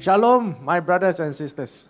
Shalom, my brothers and sisters.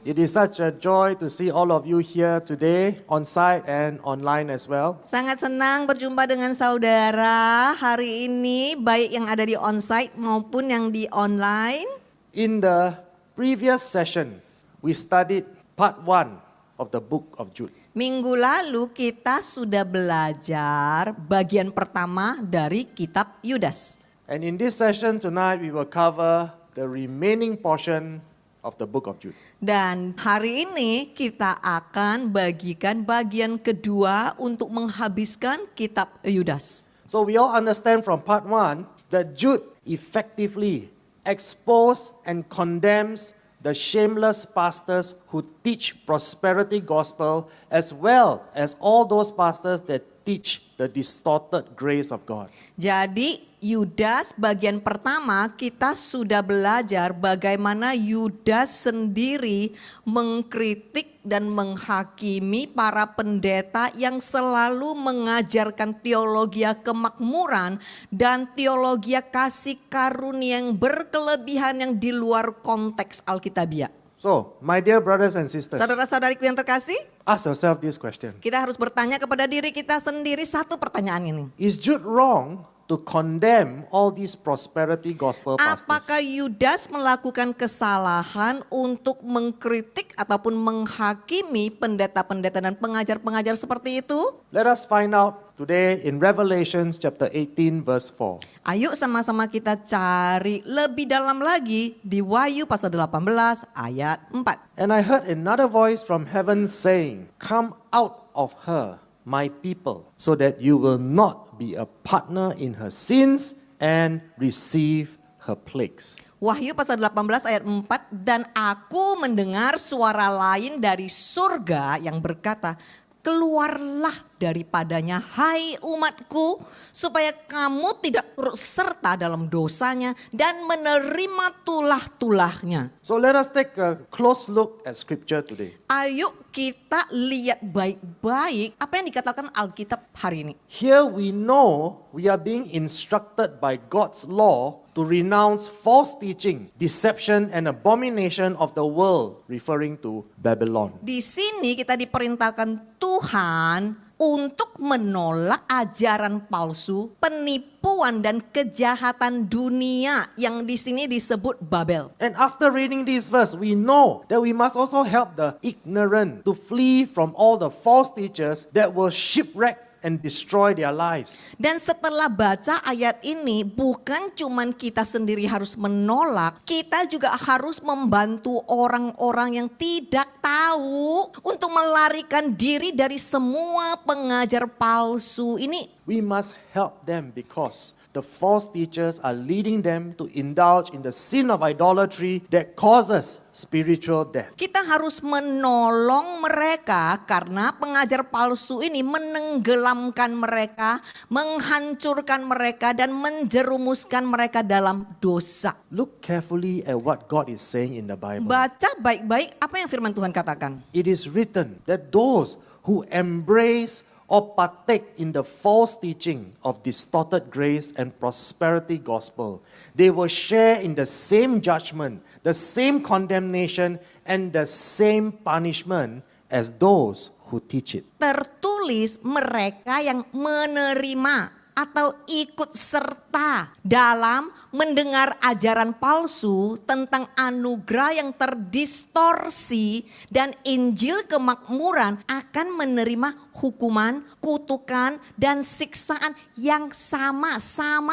It is such a joy to see all of you here today, on site and online as well. Sangat senang berjumpa dengan saudara hari ini, baik yang ada di onsite maupun yang di online. In the previous session, we studied part 1 of the book of Jude. Minggu lalu kita sudah belajar bagian pertama dari kitab Yudas. And in this session tonight, we will cover the remaining portion of the book of Jude. Dan hari ini kita akan bagikan bagian kedua untuk menghabiskan kitab Yudas. So we all understand from part 1 that Jude effectively exposed and condemns the shameless pastors who teach prosperity gospel, as well as all those pastors that teach the distorted grace of God. Jadi Yudas bagian pertama kita sudah belajar bagaimana Yudas sendiri mengkritik dan menghakimi para pendeta yang selalu mengajarkan teologi kemakmuran dan teologi kasih karunia yang berkelebihan yang di luar konteks Alkitabiah. So, my dear brothers and sisters, Saudara-saudariku yang terkasih, ask yourself this question. kita harus bertanya kepada diri kita sendiri satu pertanyaan ini. Is Jude wrong to condemn all these prosperity gospel pastors? Apakah Yudas melakukan kesalahan untuk mengkritik ataupun menghakimi pendeta-pendeta dan pengajar-pengajar seperti itu? Let us find out today in Revelation chapter 18 verse 4. Ayo sama-sama kita cari lebih dalam lagi di Wahyu pasal 18 ayat 4. And I heard another voice from heaven saying, "Come out of her, my people, so that you will not be a partner in her sins and receive her plagues." Wahyu pasal 18 ayat 4, dan aku mendengar suara lain dari surga yang berkata, "Keluarlah daripadanya, hai umatku, supaya kamu tidak turut serta dalam dosanya dan menerima tulah-tulahnya." So let us take a close look at scripture today. Ayo kita lihat baik-baik apa yang dikatakan Alkitab hari ini. Here we know we are being instructed by God's law to renounce false teaching, deception and abomination of the world, referring to Babylon. Di sini kita diperintahkan Tuhan untuk menolak ajaran palsu, penipuan dan kejahatan dunia yang di sini disebut Babel. And after reading this verse, we know that we must also help the ignorant to flee from all the false teachers that will shipwreck and destroy their lives. Dan setelah baca ayat ini, bukan cuman kita sendiri harus menolak, kita juga harus membantu orang-orang yang tidak tahu untuk melarikan diri dari semua pengajar palsu ini. We must help them because the false teachers are leading them to indulge in the sin of idolatry that causes spiritual death. Kita harus menolong mereka karena pengajar palsu ini menenggelamkan mereka, menghancurkan mereka dan menjerumuskan mereka dalam dosa. Look carefully at what God is saying in the Bible. Baca baik-baik apa yang firman Tuhan katakan. It is written that those who embrace or partake in the false teaching of distorted grace and prosperity gospel, they will share in the same judgment, the same condemnation, and the same punishment as those who teach it. Tertulis mereka yang menerima atau ikut serta dalam mendengar ajaran palsu tentang anugerah yang terdistorsi dan Injil kemakmuran akan menerima hukuman, kutukan, dan siksaan yang sama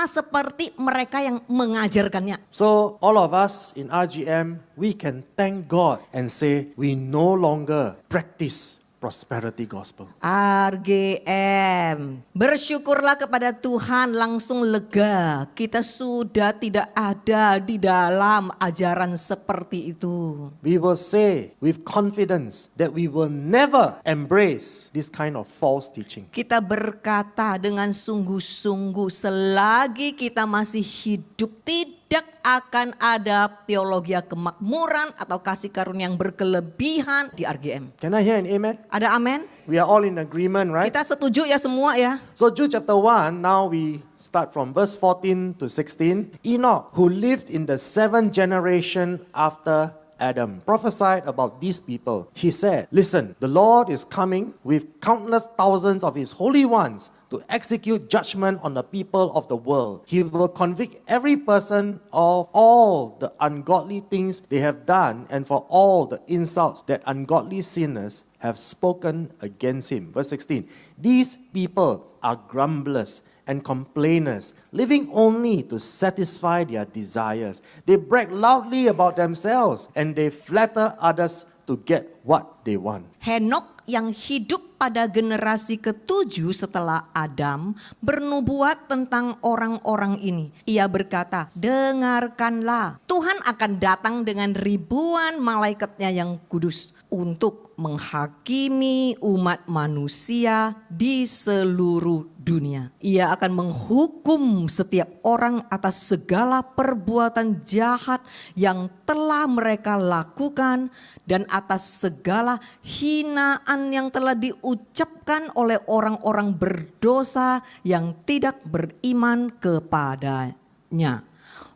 seperti mereka yang mengajarkannya. So all of us in RGM, we can thank God and say we no longer practice prosperity gospel. RGM, bersyukurlah kepada Tuhan, langsung lega. Kita sudah tidak ada di dalam ajaran seperti itu. We will say with confidence that we will never embrace this kind of false teaching. Kita berkata dengan sungguh-sungguh, selagi kita masih hidup, tidak tidak akan ada teologi kemakmuran atau kasih karunia yang berkelebihan di RGM. Can I hear an amen? Ada amen? We are all in agreement, right? Kita setuju ya semua ya. So Jude chapter 1, now we start from verse 14 to 16. Enoch, who lived in the 7th generation after Adam, prophesied about these people. He said, listen, the Lord is coming with countless thousands of his holy ones to execute judgment on the people of the world. He will convict every person of all the ungodly things they have done and for all the insults that ungodly sinners have spoken against him. Verse 16, these people are grumblers and complainers, living only to satisfy their desires. They brag loudly about themselves and they flatter others to get what they want. Henok yang hidup pada generasi ketujuh setelah Adam bernubuat tentang orang-orang ini. Ia berkata, dengarkanlah, Tuhan akan datang dengan ribuan malaikatnya yang kudus untuk menghakimi umat manusia di seluruh dunia. Ia akan menghukum setiap orang atas segala perbuatan jahat yang telah mereka lakukan dan atas segala hinaan yang telah diucapkan oleh orang-orang berdosa yang tidak beriman kepadanya.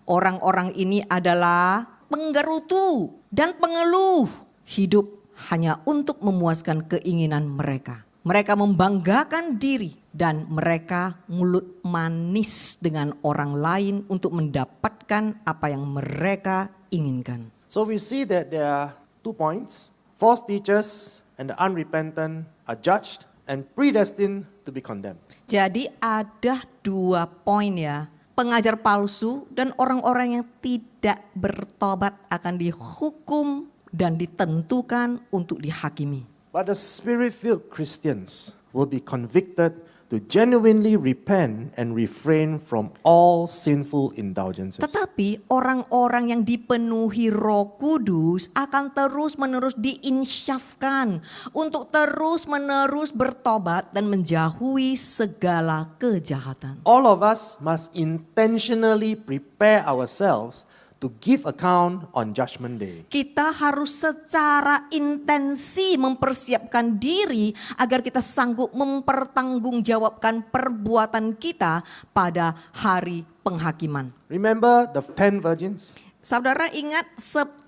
Orang-orang ini adalah penggerutu dan pengeluh, hidup hanya untuk memuaskan keinginan mereka. Mereka membanggakan diri dan mereka mulut manis dengan orang lain untuk mendapatkan apa yang mereka inginkan. So we see that there are 2 points. False teachers and the unrepentant are judged and predestined to be condemned. Jadi ada 2 poin ya. Pengajar palsu dan orang-orang yang tidak bertobat akan dihukum dan ditentukan untuk dihakimi. But the spirit-filled Christians will be convicted to genuinely repent and refrain from all sinful indulgences. Tetapi orang-orang yang dipenuhi Roh Kudus akan terus-menerus diinsyafkan untuk terus-menerus bertobat dan menjauhi segala kejahatan. All of us must intentionally prepare ourselves to give account on Judgment Day. Kita harus secara intensi mempersiapkan diri agar kita sanggup mempertanggungjawabkan perbuatan kita pada hari penghakiman. Remember the 10 virgins? Saudara ingat 10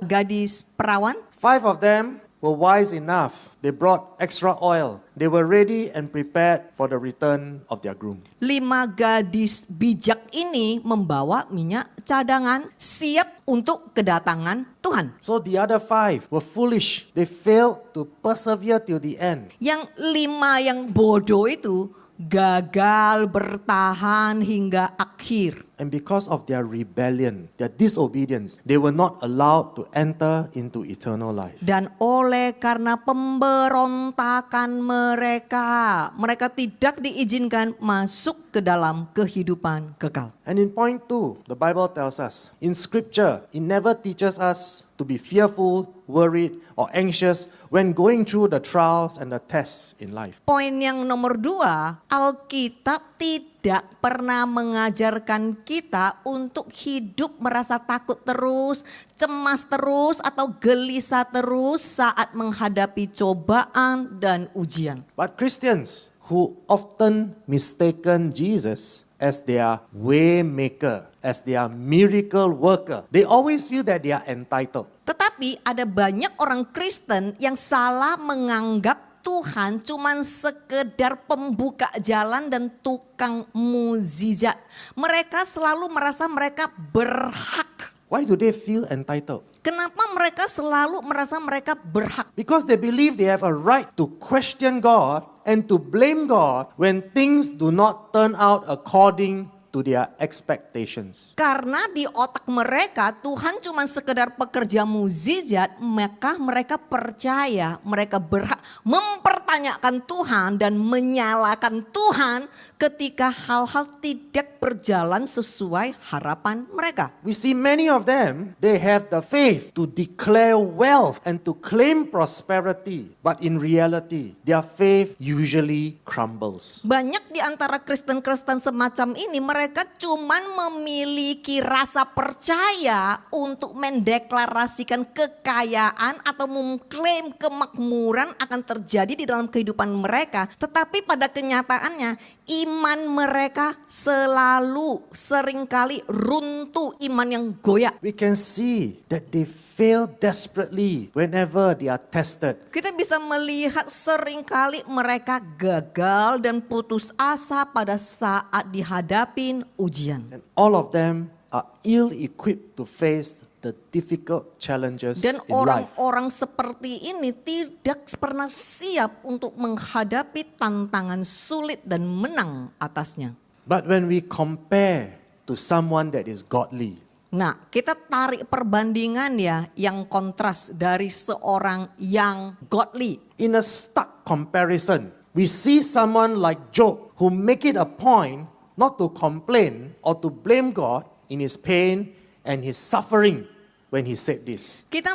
gadis perawan? 5 of them were wise enough. They brought extra oil. They were ready and prepared for the return of their groom. 5 gadis bijak ini membawa minyak cadangan siap untuk kedatangan Tuhan. So the other 5 were foolish. They failed to persevere till the end. Yang 5 yang bodoh itu gagal bertahan hingga akhir. And because of their rebellion, their disobedience, they were not allowed to enter into eternal life. Dan oleh karena pemberontakan mereka tidak diizinkan masuk ke dalam kehidupan kekal. And in point 2, the Bible tells us, in scripture, it never teaches us to be fearful, worried, or anxious when going through the trials and the tests in life. Poin yang nomor 2, Alkitab tidak pernah mengajarkan kita untuk hidup merasa takut terus, cemas terus, atau gelisah terus saat menghadapi cobaan dan ujian. But Christians who often mistaken Jesus as their way maker, as their miracle worker, they always feel that they are entitled. Tetapi ada banyak orang Kristen yang salah menganggap Tuhan cuman sekedar pembuka jalan dan tukang mukjizat. Mereka selalu merasa mereka berhak. Why do they feel entitled? Kenapa mereka selalu merasa mereka berhak? Because they believe they have a right to question God and to blame God when things do not turn out according to their expectations. Karena di otak mereka Tuhan cuma sekedar pekerja mukjizat, maka mereka percaya mereka berhak mempertanyakan Tuhan dan menyalahkan Tuhan ketika hal-hal tidak berjalan sesuai harapan mereka. We see many of them, they have the faith to declare wealth and to claim prosperity. But in reality, their faith usually crumbles. Banyak di antara Kristen-Kristen semacam ini, mereka cuman memiliki rasa percaya untuk mendeklarasikan kekayaan atau mengklaim kemakmuran akan terjadi di dalam kehidupan mereka. Tetapi pada kenyataannya iman mereka selalu seringkali runtuh, iman yang goyah. We can see that they fail desperately whenever they are tested. Kita bisa melihat seringkali mereka gagal dan putus asa pada saat dihadapin ujian. And all of them are ill-equipped to face the difficult challenges Dan in life. orang-orang seperti ini tidak pernah siap untuk menghadapi tantangan sulit dan menang atasnya. But when we compare to someone that is godly, Nah, kita tarik perbandingan ya yang kontras dari seorang yang godly. in a stark comparison, we see someone like Job who make it a point not to complain or to blame God in his pain and his suffering when he said this. Kita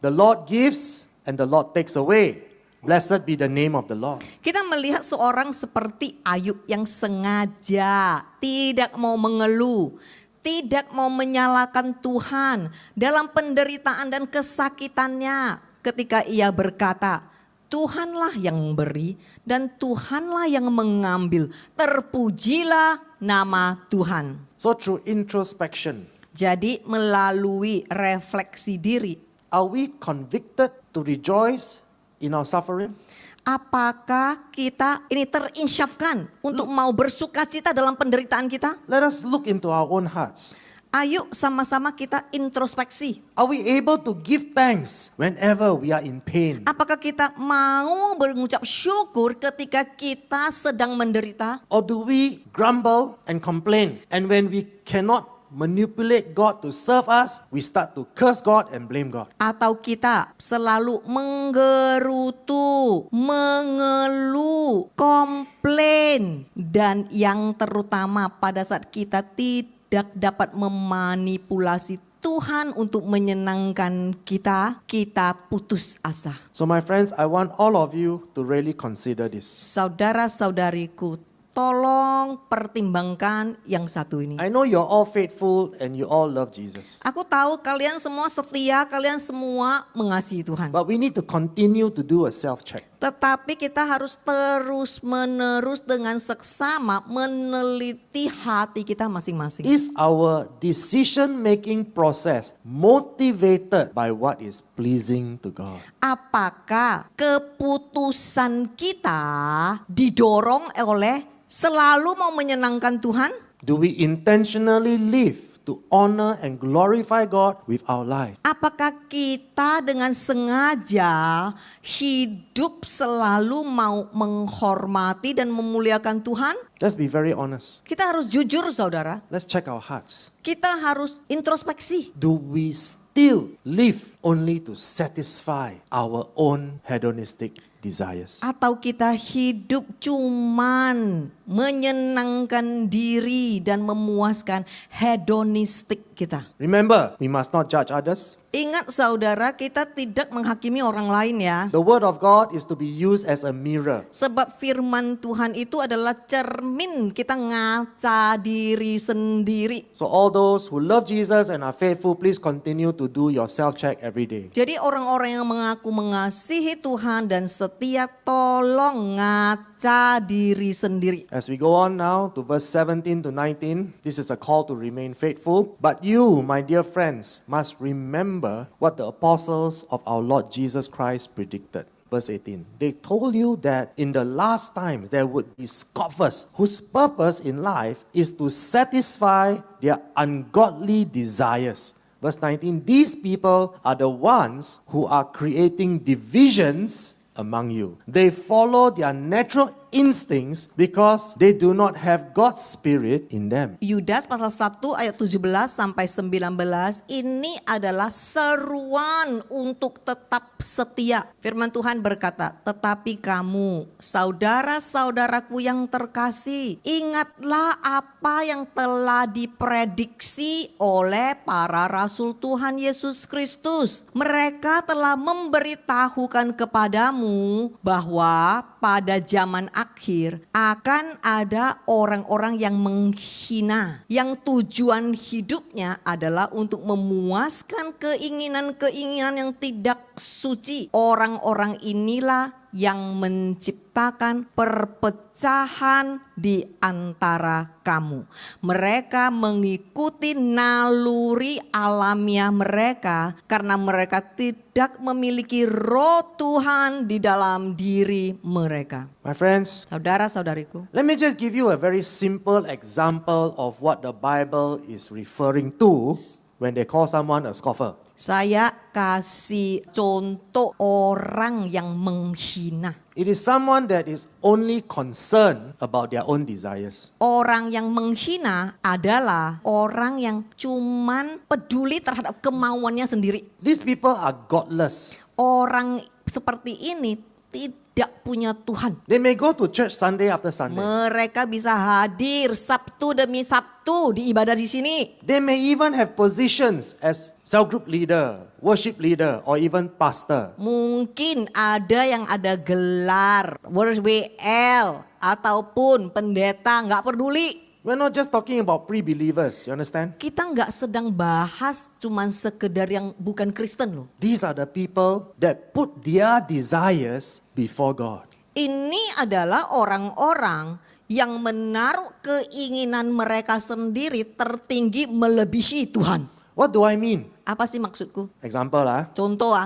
The Lord gives and the Lord takes away. Blessed be the name of the Lord. Kita melihat seorang seperti Ayub yang sengaja tidak mau mengeluh, tidak mau menyalahkan Tuhan dalam penderitaan dan kesakitannya ketika ia berkata, Tuhanlah yang memberi dan Tuhanlah yang mengambil. Terpujilah nama Tuhan. So through introspection, Jadi melalui refleksi diri, are we convicted to rejoice in our suffering? apakah kita ini terinsyafkan untuk mau bersukacita dalam penderitaan kita? Let us look into our own hearts. Ayo sama-sama kita introspeksi. Are we able to give thanks whenever we are in pain? Apakah kita mau mengucap syukur ketika kita sedang menderita? Or do we grumble and complain? And when we cannot manipulate God to serve us, we start to curse God and blame God. Atau kita selalu menggerutu, mengeluh, komplain. Dan yang terutama pada saat kita tidak dapat memanipulasi Tuhan untuk menyenangkan kita, kita putus asa. So my friends, I want all of you to really consider this. Saudara-saudariku, tolong pertimbangkan yang satu ini. I know you're all faithful and you all love Jesus. Aku tahu kalian semua setia, kalian semua mengasihi Tuhan. But we need to continue to do a self-check. Tetapi kita harus terus-menerus dengan seksama meneliti hati kita masing-masing. Is our decision-making process motivated by what is pleasing to God? Apakah keputusan kita didorong oleh selalu mau menyenangkan Tuhan? Do we intentionally live to honor and glorify God with our life? Apakah kita dengan sengaja hidup selalu mau menghormati dan memuliakan Tuhan? Let's be very honest. Kita harus jujur saudara. Let's check our hearts. Kita harus introspeksi. Do we still live only to satisfy our own hedonistic desires? Atau kita hidup cuman menyenangkan diri dan memuaskan hedonistik kita. Remember, we must not judge others. Ingat saudara, kita tidak menghakimi orang lain ya. The word of God is to be used as a mirror. Sebab firman Tuhan itu adalah cermin kita ngaca diri sendiri. So all those who love Jesus and are faithful, please continue to do your self-check every day. Jadi orang-orang yang mengaku mengasihi Tuhan dan setia, tolong ngaca diri sendiri. As we go on now to verse 17 to 19, this is a call to remain faithful. But you, my dear friends, must remember what the apostles of our Lord Jesus Christ predicted. Verse 18, they told you that in the last times there would be scoffers whose purpose in life is to satisfy their ungodly desires. Verse 19, these people are the ones who are creating divisions among you. They follow their natural instincts because they do not have God's Spirit in them. Yudas pasal 1 ayat 17 sampai 19 ini adalah seruan untuk tetap setia. Firman Tuhan berkata, tetapi kamu saudara-saudaraku yang terkasih, ingatlah apa apa yang telah diprediksi oleh para rasul Tuhan Yesus Kristus. Mereka telah memberitahukan kepadamu bahwa pada zaman akhir akan ada orang-orang yang menghina, yang tujuan hidupnya adalah untuk memuaskan keinginan-keinginan yang tidak suci. Orang-orang inilah yang menciptakan perpecahan di antara kamu. Mereka mengikuti naluri alamiah mereka karena mereka tidak memiliki roh Tuhan di dalam diri mereka. My friends, Saudara-saudariku, let me just give you a very simple example of what the Bible is referring to when they call someone a scoffer. saya kasih contoh orang yang menghina. It is someone that is only concerned about their own desires. Orang yang menghina adalah orang yang cuman peduli terhadap kemauannya sendiri. These people are godless. Orang seperti ini tidak punya Tuhan. They may go to church Sunday after Sunday. Mereka bisa hadir Sabtu demi Sabtu di ibadah di sini. They may even have positions as cell group leader, worship leader, or even pastor. Mungkin ada yang ada gelar WL ataupun pendeta, nggak peduli. We're not just talking about pre-believers, you understand? Kita nggak sedang bahas cuman sekedar yang bukan Kristen loh. These are the people that put their desires before God. Ini adalah orang-orang yang menaruh keinginan mereka sendiri tertinggi melebihi Tuhan. What do I mean? Apa sih maksudku? Example Contoh.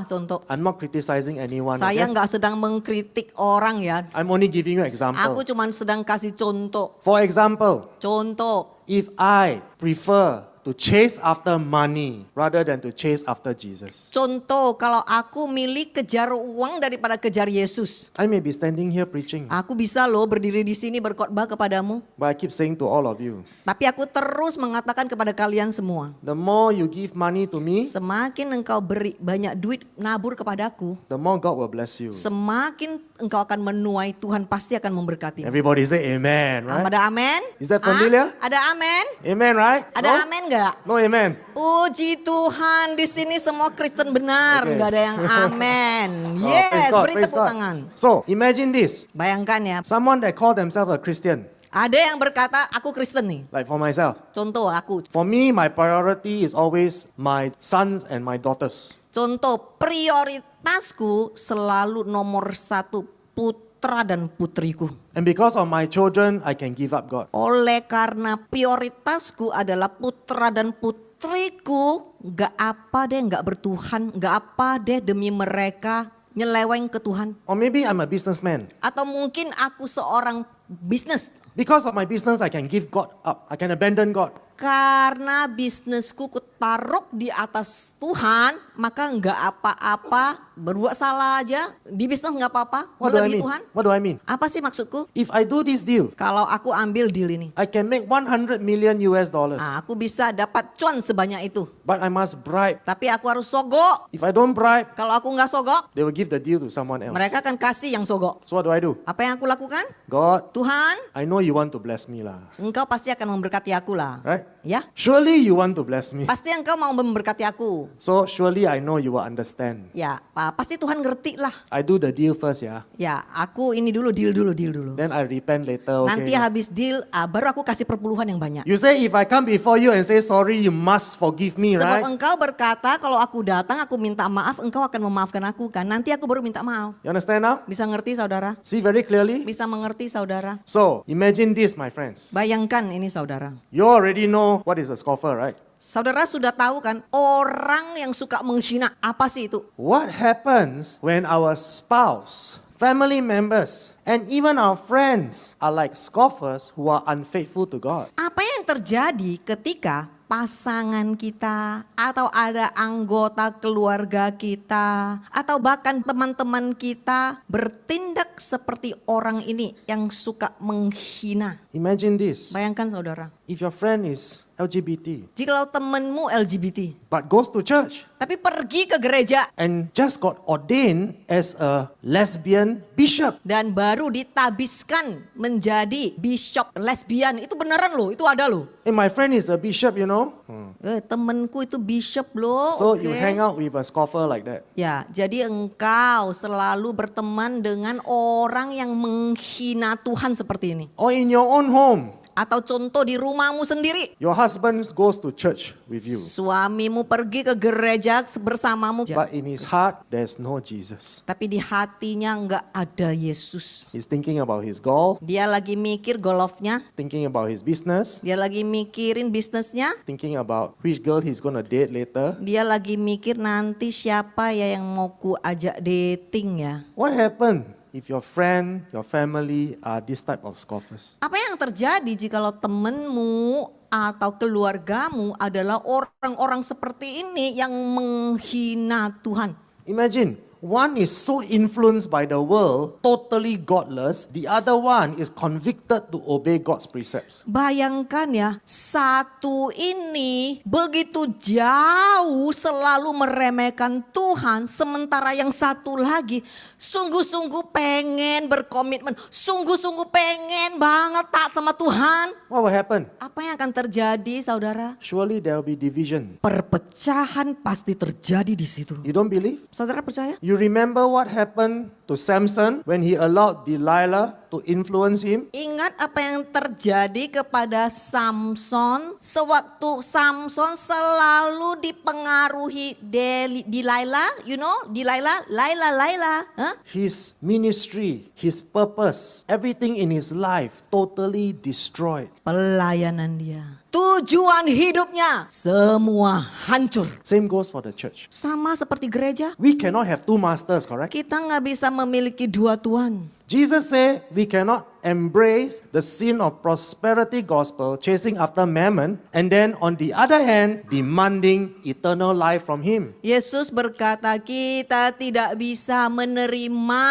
I'm not criticizing anyone. Saya Okay? nggak sedang mengkritik orang ya. I'm only giving you example. Aku cuman sedang kasih contoh. For example, Contoh. if I prefer to chase after money rather than to chase after Jesus, Contoh kalau aku milih kejar uang daripada kejar Yesus. I may be standing here preaching, Aku bisa loh berdiri di sini berkhotbah kepadamu. but I keep saying to all of you, Tapi aku terus mengatakan kepada kalian semua. the more you give money to me, Semakin engkau beri banyak duit nabur kepadaku, the more God will bless you. semakin engkau akan menuai, Tuhan pasti akan memberkati. Everybody say amen, right? Ada amen? Is that familiar? Ada amen? Amen, right? Ada No? amen nggak? No amen. Puji Tuhan, di sini semua Kristen benar, Okay. nggak ada yang amen. Oh, Yes, praise God, beri praise tepuk God. tangan. So, imagine this. Bayangkan ya, Someone that call themselves a Christian, ada yang berkata aku Kristen nih. like for myself. Contoh aku, For me, my priority is always my sons and my daughters. contoh prioritasku selalu nomor satu putra dan putriku. And because of my children, I can give up God. Oleh karena prioritasku adalah putra dan putriku, gak apa deh gak bertuhan, gak apa deh demi mereka nyeleweng ke Tuhan. Or maybe I'm a businessman. Atau mungkin aku seorang bisnis. Because of my business, I can give God up. I can abandon God. Karena bisnisku kutaruh di atas Tuhan, maka nggak apa-apa, berbuat salah aja, di bisnis nggak apa-apa, What do I melebihi mean? Tuhan. What do I mean? Apa sih maksudku? If I do this deal, Kalau aku ambil deal ini, I can make 100 million US dollars. aku bisa dapat cuan sebanyak itu. But I must bribe. Tapi aku harus sogok. If I don't bribe, Kalau aku nggak sogok, they will give the deal to someone else. mereka akan kasih yang sogok. So what do I do? Apa yang aku lakukan? God, Tuhan, I know you want to bless me lah. engkau pasti akan memberkati aku lah. Right? Ya, Surely you want to bless me. pasti engkau mau memberkati aku. So surely I know you will understand. Ya, pasti Tuhan ngerti lah. I do the deal first, yeah. Ya, aku ini dulu, deal dulu. Then I repent later, okay? Nanti habis deal, baru aku kasih perpuluhan yang banyak. You say if I come before you and say sorry, you must forgive me, Sebab right? engkau berkata kalau aku datang, aku minta maaf, engkau akan memaafkan aku kan. Nanti aku baru minta maaf. You understand now? Bisa ngerti saudara? See very clearly? Bisa mengerti saudara? So imagine this, my friends. Bayangkan ini saudara. You already know what is a scoffer, right? Saudara sudah tahu kan orang yang suka menghina, apa sih itu? What happens when our spouse, family members, and even our friends are like scoffers who are unfaithful to God? Apa yang terjadi ketika pasangan kita atau ada anggota keluarga kita atau bahkan teman-teman kita bertindak seperti orang ini yang suka menghina? Imagine this. Bayangkan saudara, If your friend is LGBT, Jikalau temanmu LGBT, but goes to church tapi pergi ke gereja and just got ordained as a lesbian bishop. dan baru ditabiskan menjadi bishop lesbian, itu beneran loh, itu ada loh. Hey, my friend is a bishop, you know. Temenku itu bishop loh. So oke. you hang out with a scoffer like that. Ya, jadi engkau selalu berteman dengan orang yang menghina Tuhan seperti ini. Or in your own home, Atau contoh di rumahmu sendiri. your husband goes to church with you, Suamimu pergi ke gereja bersamamu. but in his heart, there's no Jesus. Tapi di hatinya enggak ada Yesus. He's thinking about his golf, Dia lagi mikir golfnya. thinking about his business, Dia lagi mikirin bisnisnya. thinking about which girl he's gonna date later. Dia lagi mikir nanti siapa ya yang mau ku ajak dating ya. What happened if your friend, your family are this type of scoffers? Apa yang terjadi jikalau temenmu atau keluargamu adalah orang-orang seperti ini yang menghina Tuhan? Imagine, one is so influenced by the world, totally godless. The other one is convicted to obey God's precepts. Bayangkan ya, satu ini begitu jauh selalu meremehkan Tuhan, sementara yang satu lagi sungguh-sungguh pengen berkomitmen, sungguh-sungguh pengen banget taat sama Tuhan. What will happen? Apa yang akan terjadi, saudara? Surely there will be division. Perpecahan pasti terjadi di situ. You don't believe? Saudara percaya? You remember what happened to Samson when he allowed Delilah to influence him? Ingat apa yang terjadi kepada Samson sewaktu Samson selalu dipengaruhi Delilah, you know, Laila. Huh? His ministry, his purpose, everything in his life totally destroyed. Pelayanan dia, tujuan hidupnya semua hancur. Same goes for the church. Sama seperti gereja, We cannot have two masters, correct? kita nggak bisa memiliki dua tuan. Jesus said we cannot embrace the sin of prosperity gospel, chasing after mammon, and then on the other hand, demanding eternal life from him. Yesus berkata kita tidak bisa menerima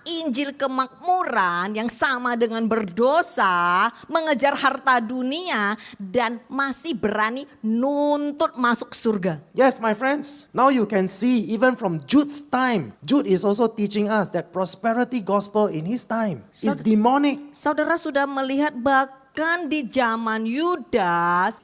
Injil kemakmuran yang sama dengan berdosa, mengejar harta dunia, dan masih berani nuntut masuk surga. Yes, my friends, now you can see even from Jude's time, Jude is also teaching us that prosperity gospel in his time is demonic. Saudara sudah melihat bahkan di zaman Yudas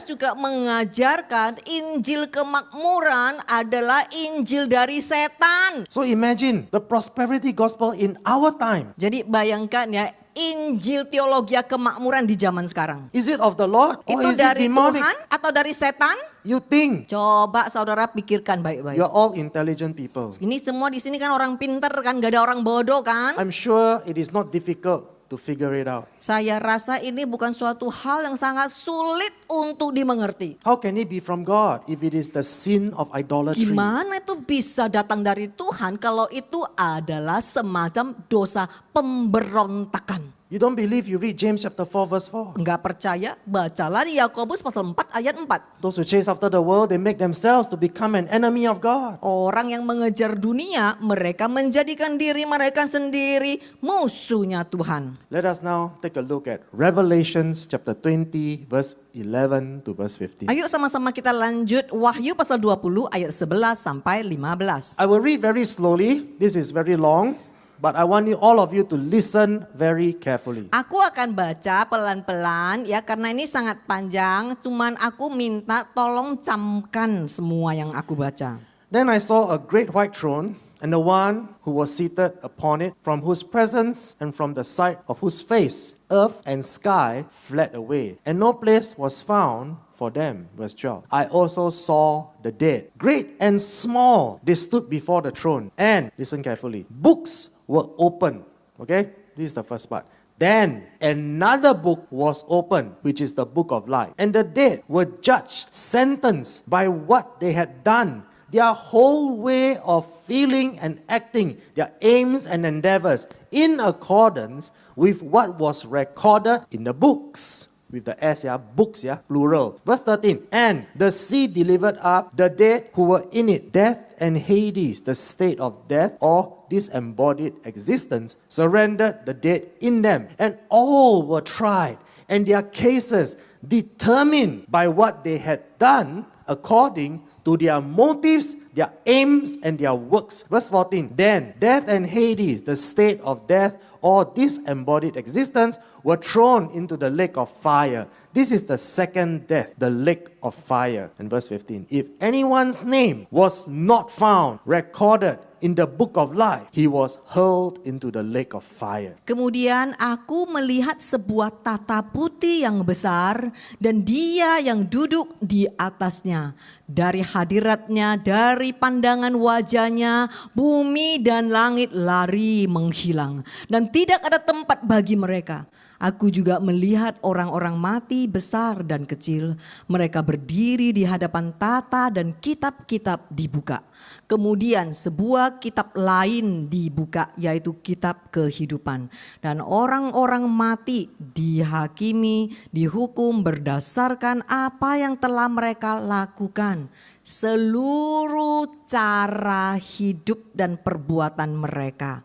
juga mengajarkan Injil kemakmuran adalah Injil dari setan. So imagine the prosperity gospel in our time. Jadi bayangkan ya, Injil teologi kemakmuran di zaman sekarang. Is it of the Lord or Itu is it dari demonic? Tuhan atau dari setan? You think Coba saudara pikirkan baik-baik. you're all intelligent people. Ini semua di sini kan orang pinter kan, gak ada orang bodoh kan? I'm sure it is not difficult to figure it out. Saya rasa ini bukan suatu hal yang sangat sulit untuk dimengerti. How can it be from God if it is the sin of idolatry? Gimana itu bisa datang dari Tuhan kalau itu adalah semacam dosa pemberontakan? You don't believe, you read James chapter 4 verse 4. Enggak percaya? Bacalah di Yakobus pasal 4 ayat 4. Those who chase after the world, they make themselves to become an enemy of God. Orang yang mengejar dunia, mereka menjadikan diri mereka sendiri musuhnya Tuhan. Let us now take a look at Revelations chapter 20 verse 11 to verse 15. Ayo sama-sama kita lanjut Wahyu pasal 20 ayat 11 sampai 15. I will read very slowly. This is very long, but I want you all of you to listen very carefully. Aku akan baca pelan-pelan ya karena ini sangat panjang, cuman aku minta tolong camkan semua yang aku baca. Then I saw a great white throne, and the one who was seated upon it, from whose presence and from the sight of whose face earth and sky fled away, and no place was found for them. Verse 12. I also saw the dead, great and small. They stood before the throne, and listen carefully, books were opened. Okay, this is the first part. Then another book was opened, which is the book of life. And the dead were judged, sentenced by what they had done. Their whole way of feeling and acting, their aims and endeavors, in accordance with what was recorded in the books. With the S, yeah, books, yeah, plural. Verse 13, and the sea delivered up the dead who were in it. Death and Hades, the state of death or disembodied existence, surrendered the dead in them. And all were tried, and their cases determined by what they had done according to their motives, their aims, and their works. Verse 14, then death and Hades, the state of death, or disembodied existence, were thrown into the lake of fire. This is the second death, the lake of fire. And verse 15, if anyone's name was not found, recorded in the book of life, he was hurled into the lake of fire. Kemudian aku melihat sebuah tata putih yang besar dan dia yang duduk di atasnya. Dari hadiratnya, dari pandangan wajahnya, bumi dan langit lari menghilang. Dan tidak ada tempat bagi mereka. Aku juga melihat orang-orang mati besar dan kecil. Mereka berdiri di hadapan tata dan kitab-kitab dibuka. Kemudian sebuah kitab lain dibuka, yaitu kitab kehidupan. Dan orang-orang mati dihakimi, dihukum berdasarkan apa yang telah mereka lakukan. Seluruh cara hidup dan perbuatan mereka,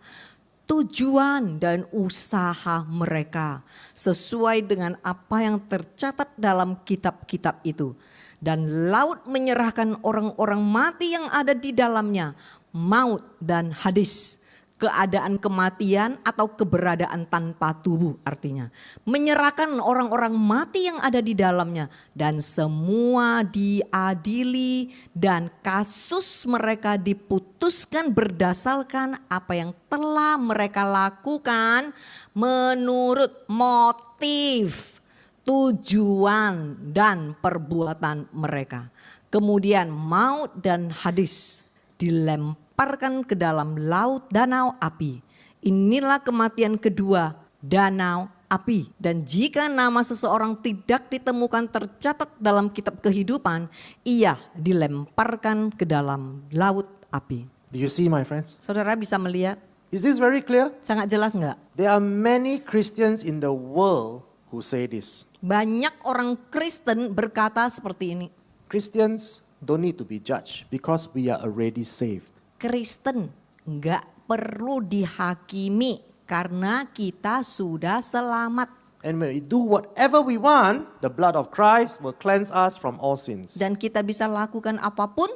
tujuan dan usaha mereka sesuai dengan apa yang tercatat dalam kitab-kitab itu. Dan laut menyerahkan orang-orang mati yang ada di dalamnya, maut dan Hades, keadaan kematian atau keberadaan tanpa tubuh artinya. Menyerahkan orang-orang mati yang ada di dalamnya dan semua diadili dan kasus mereka diputuskan berdasarkan apa yang telah mereka lakukan menurut motif, tujuan dan perbuatan mereka. Kemudian maut dan Hades dilemparkan ke dalam laut danau api. Inilah kematian kedua, danau api. Dan jika nama seseorang tidak ditemukan tercatat dalam kitab kehidupan, ia dilemparkan ke dalam laut api. Do you see, my friends? Saudara bisa melihat? Is this very clear? Sangat jelas enggak? There are many Christians in the world who say this. Banyak orang Kristen berkata seperti ini. Christians don't need to be judged because we are already saved. Kristen enggak perlu dihakimi karena kita sudah selamat. And when we do whatever we want, the blood of Christ will cleanse us from all sins. Dan kita bisa lakukan apapun,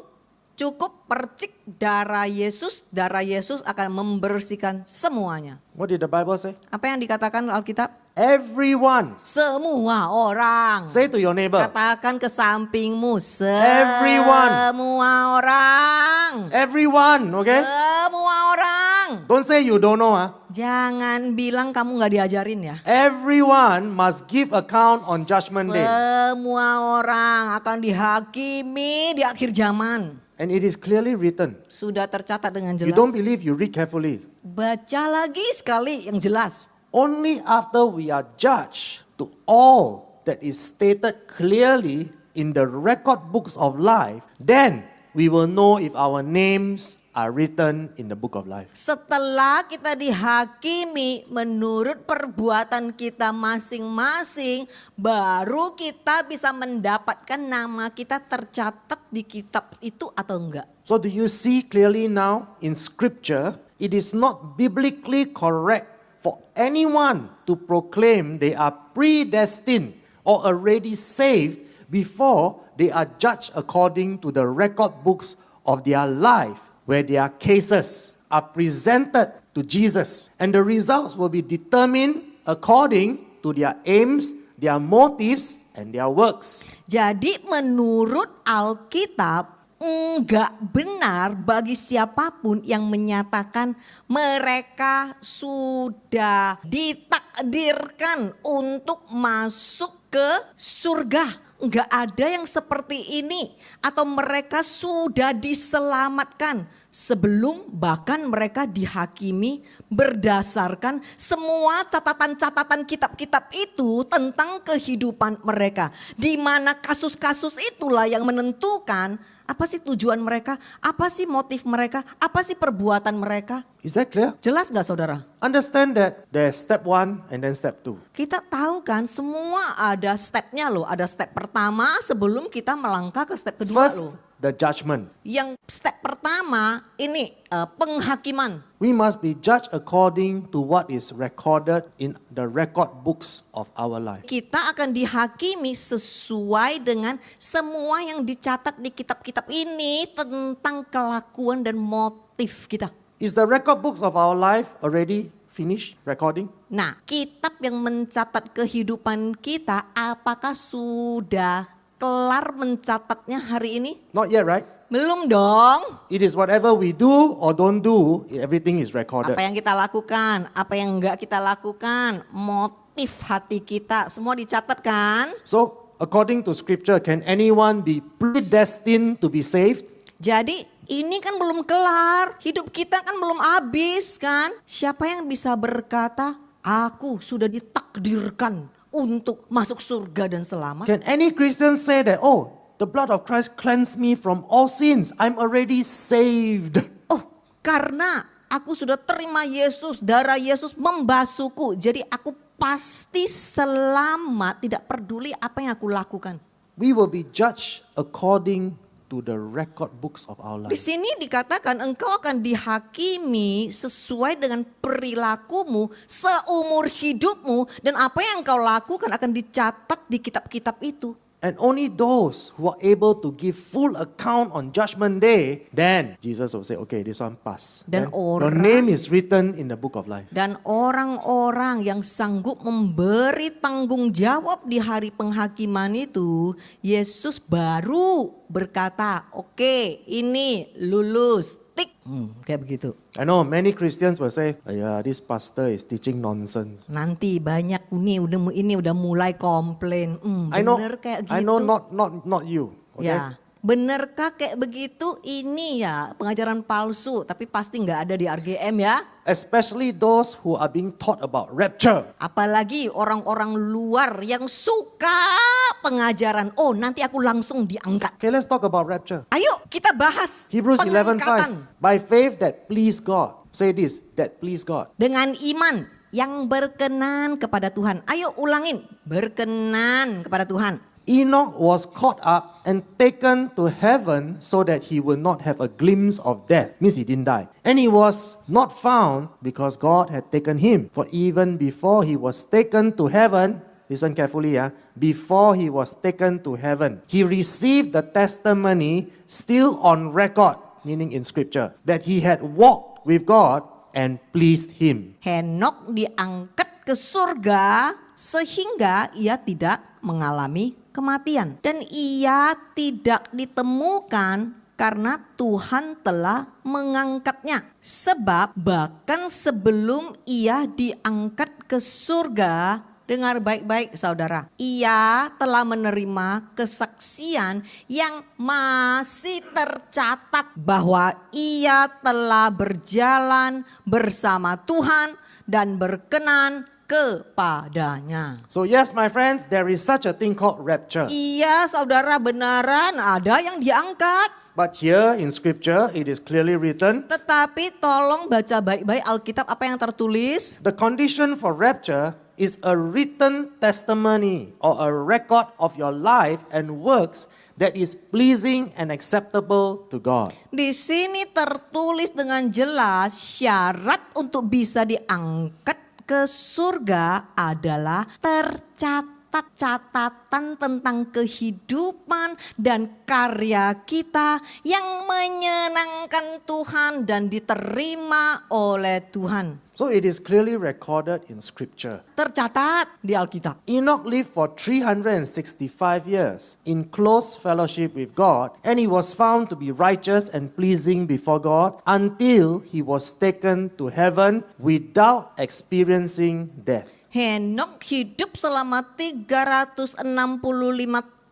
cukup percik darah Yesus akan membersihkan semuanya. What did the Bible say? Apa yang dikatakan Alkitab? Everyone. Semua orang. Say to your neighbor. Katakan ke sampingmu, Everyone. semua orang. Everyone, okay? Semua orang. Don't say you don't know. Jangan bilang kamu nggak diajarin ya. Everyone must give account on judgment day. Semua orang akan dihakimi di akhir zaman. And it is clearly written. Sudah tercatat dengan You don't jelas. believe, you read carefully. Baca lagi sekali yang jelas. Only after we are judged to all that is stated clearly in the record books of life, then we will know if our names are written in the book of life. Setelah kita dihakimi menurut perbuatan kita masing-masing, baru kita bisa mendapatkan nama kita tercatat di kitab itu atau enggak. So do you see clearly now in scripture, it is not biblically correct for anyone to proclaim they are predestined or already saved before they are judged according to the record books of their life, where their cases are presented to Jesus, and the results will be determined according to their aims, their motives, and their works. Jadi menurut Alkitab, enggak benar bagi siapapun yang menyatakan mereka sudah ditakdirkan untuk masuk ke surga. Enggak ada yang seperti ini. Atau mereka sudah diselamatkan sebelum bahkan mereka dihakimi berdasarkan semua catatan-catatan kitab-kitab itu tentang kehidupan mereka. Di mana kasus-kasus itulah yang menentukan apa sih tujuan mereka, apa sih motif mereka, apa sih perbuatan mereka. Is that clear? Jelas gak saudara? Understand that there's step 1 and then step 2. Kita tahu kan semua ada stepnya loh. Ada step pertama sebelum kita melangkah ke step kedua loh. the judgment. Yang step pertama ini penghakiman. We must be judged according to what is recorded in the record books of our life. Kita akan dihakimi sesuai dengan semua yang dicatat di kitab-kitab ini tentang kelakuan dan motif kita. Is the record books of our life already finished recording? Nah, kitab yang mencatat kehidupan kita apakah sudah kelar mencatatnya hari ini? Not yet, right? Belum dong. It is whatever we do or don't do, everything is recorded. Apa yang kita lakukan, apa yang enggak kita lakukan, motif hati kita, semua dicatat kan? So, according to scripture, can anyone be predestined to be saved? Jadi ini kan belum kelar, hidup kita kan belum habis kan? Siapa yang bisa berkata, aku sudah ditakdirkan untuk masuk surga dan selamat? Can any Christian say that, oh, the blood of Christ cleansed me from all sins, I'm already saved? Oh, karena aku sudah terima Yesus, darah Yesus membasuhku, jadi aku pasti selamat, tidak peduli apa yang aku lakukan. We will be judged according to the record books of our Di life. sini dikatakan engkau akan dihakimi sesuai dengan perilakumu seumur hidupmu, dan apa yang engkau lakukan akan dicatat di kitab-kitab itu. And only those who are able to give full account on judgment day, then Jesus will say, okay, this one pass. Dan Then your orang- name is written in the book of life. Dan orang-orang yang sanggup memberi tanggung jawab di hari penghakiman itu, Yesus baru berkata, oke, ini lulus, tik. Kayak begitu. I know many Christians will say, yeah, this pastor is teaching nonsense. Nanti banyak ini udah mulai komplain. I know, Bener kayak gitu. I know not you. Okay? Ya, benerkah kayak begitu? Ini ya pengajaran palsu, tapi pasti nggak ada di RGM ya. Especially those who are being taught about rapture. Apalagi orang-orang luar yang suka pengajaran. Oh, nanti aku langsung diangkat. Okay, let's talk about rapture. Ayo kita bahas Hebrews 11:5. pengangkatan. By faith that please God. Say this, that please God. Dengan iman yang berkenan kepada Tuhan. Ayo ulangin, berkenan kepada Tuhan. Enoch was caught up and taken to heaven so that he will not have a glimpse of death. Means he didn't die. And he was not found because God had taken him. For even before he was taken to heaven, listen carefully, before he was taken to heaven, he received the testimony still on record, meaning in scripture, that he had walked with God and pleased him. Henok diangkat ke surga sehingga ia tidak mengalami kematian. Dan ia tidak ditemukan karena Tuhan telah mengangkatnya. Sebab bahkan sebelum ia diangkat ke surga, dengar baik-baik saudara, ia telah menerima kesaksian yang masih tercatat bahwa ia telah berjalan bersama Tuhan dan berkenan kepadanya. So yes, my friends, there is such a thing called rapture. Iya saudara, benaran ada yang diangkat. But here in scripture, it is clearly written, Tetapi tolong baca baik-baik Alkitab apa yang tertulis. the condition for rapture is a written testimony or a record of your life and works that is pleasing and acceptable to God. Di sini tertulis dengan jelas syarat untuk bisa diangkat ke surga adalah tercatat catatan tentang kehidupan dan karya kita yang menyenangkan Tuhan dan diterima oleh Tuhan. So it is clearly recorded in scripture. Tercatat di Alkitab. Enoch lived for 365 years in close fellowship with God, and he was found to be righteous and pleasing before God until he was taken to heaven without experiencing death. Henok hidup selama 365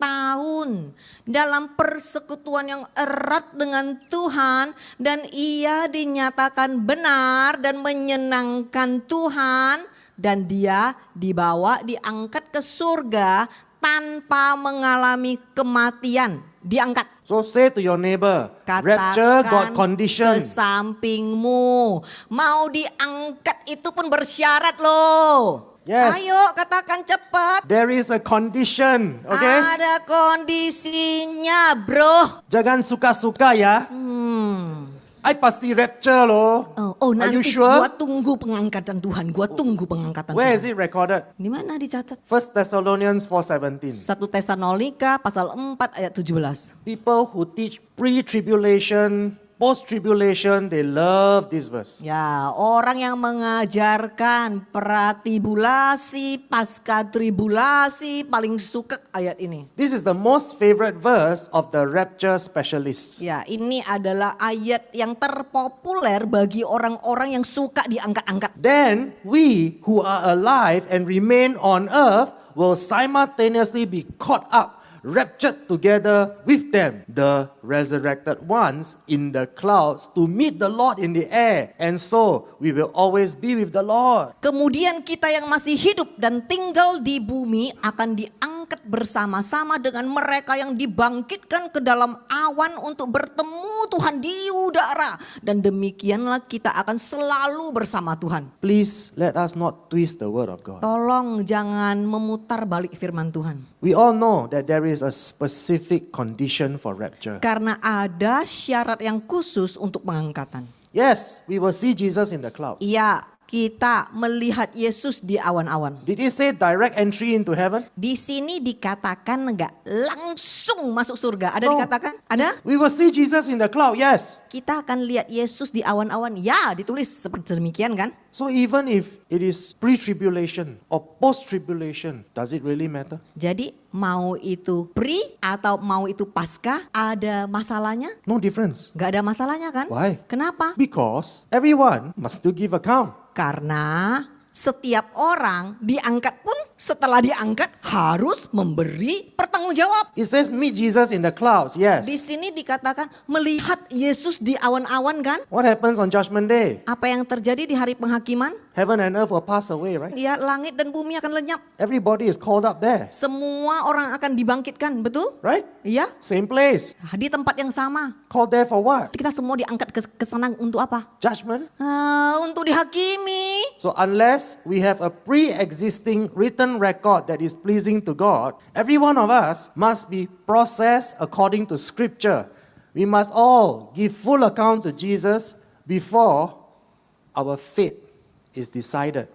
tahun dalam persekutuan yang erat dengan Tuhan, dan ia dinyatakan benar dan menyenangkan Tuhan, dan dia diangkat ke surga tanpa mengalami kematian. Diangkat. So say to your neighbor, rapture got Katakan condition. ke sampingmu, mau diangkat itu pun bersyarat loh. Yes. Ayo katakan cepat. There is a condition, okay? Ada kondisinya, bro. Jangan suka-suka ya. I pasti rapture loh. Oh Are you nanti sure? gua tunggu pengangkatan Tuhan. Gua tunggu pengangkatan Where is Tuhan. it recorded? Di mana dicatat? 1 Thessalonians 4:17. 1 Tesalonika pasal 4 ayat 17. People who teach pre-tribulation, post-tribulation, they love this verse. Ya, orang yang mengajarkan pratibulasi, pasca tribulasi paling suka ayat ini. This is the most favorite verse of the rapture specialists. Ya, ini adalah ayat yang terpopuler bagi orang-orang yang suka diangkat-angkat. Then we who are alive and remain on earth will simultaneously be caught up, raptured together with them, the resurrected ones, in the clouds to meet the Lord in the air. And so we will always be with the Lord. Kemudian kita yang masih hidup dan tinggal di bumi akan diangkat bersama-sama dengan mereka yang dibangkitkan ke dalam awan untuk bertemu Tuhan di udara. Dan demikianlah kita akan selalu bersama Tuhan. Please let us not twist the word of God. Tolong jangan memutar balik firman Tuhan. We all know that there is a specific condition for rapture. Karena ada syarat yang khusus untuk pengangkatan. Yes, we will see Jesus in the clouds. Iya, kita melihat Yesus di awan-awan. Did he say direct entry into heaven? Di sini dikatakan enggak langsung masuk surga. Ada No. dikatakan? Ada? We will see Jesus in the cloud, yes. Kita akan lihat Yesus di awan-awan. Ya, ditulis seperti demikian kan? So even if it is pre-tribulation or post-tribulation, does it really matter? Jadi mau itu pre atau mau itu pasca, ada masalahnya? No difference. Enggak ada masalahnya kan? Why? Kenapa? Because everyone must still give account. Karena setiap orang diangkat pun setelah diangkat harus memberi pertanggungjawab. It says meet Jesus in the clouds, yes. Di sini dikatakan melihat Yesus di awan-awan kan? What happens on Judgment Day? Apa yang terjadi di hari penghakiman? Heaven and earth will pass away, right? Ya, langit dan bumi akan lenyap. Everybody is called up there, Semua orang akan dibangkitkan, betul? right? Iya, Same place. di tempat yang sama. Called there for what? Kita semua diangkat ke sana untuk apa? Judgment. Untuk dihakimi. So unless we have a pre-existing written record that is pleasing to God, every one of us must be processed according to Scripture. We must all give full account to Jesus before our fate is decided,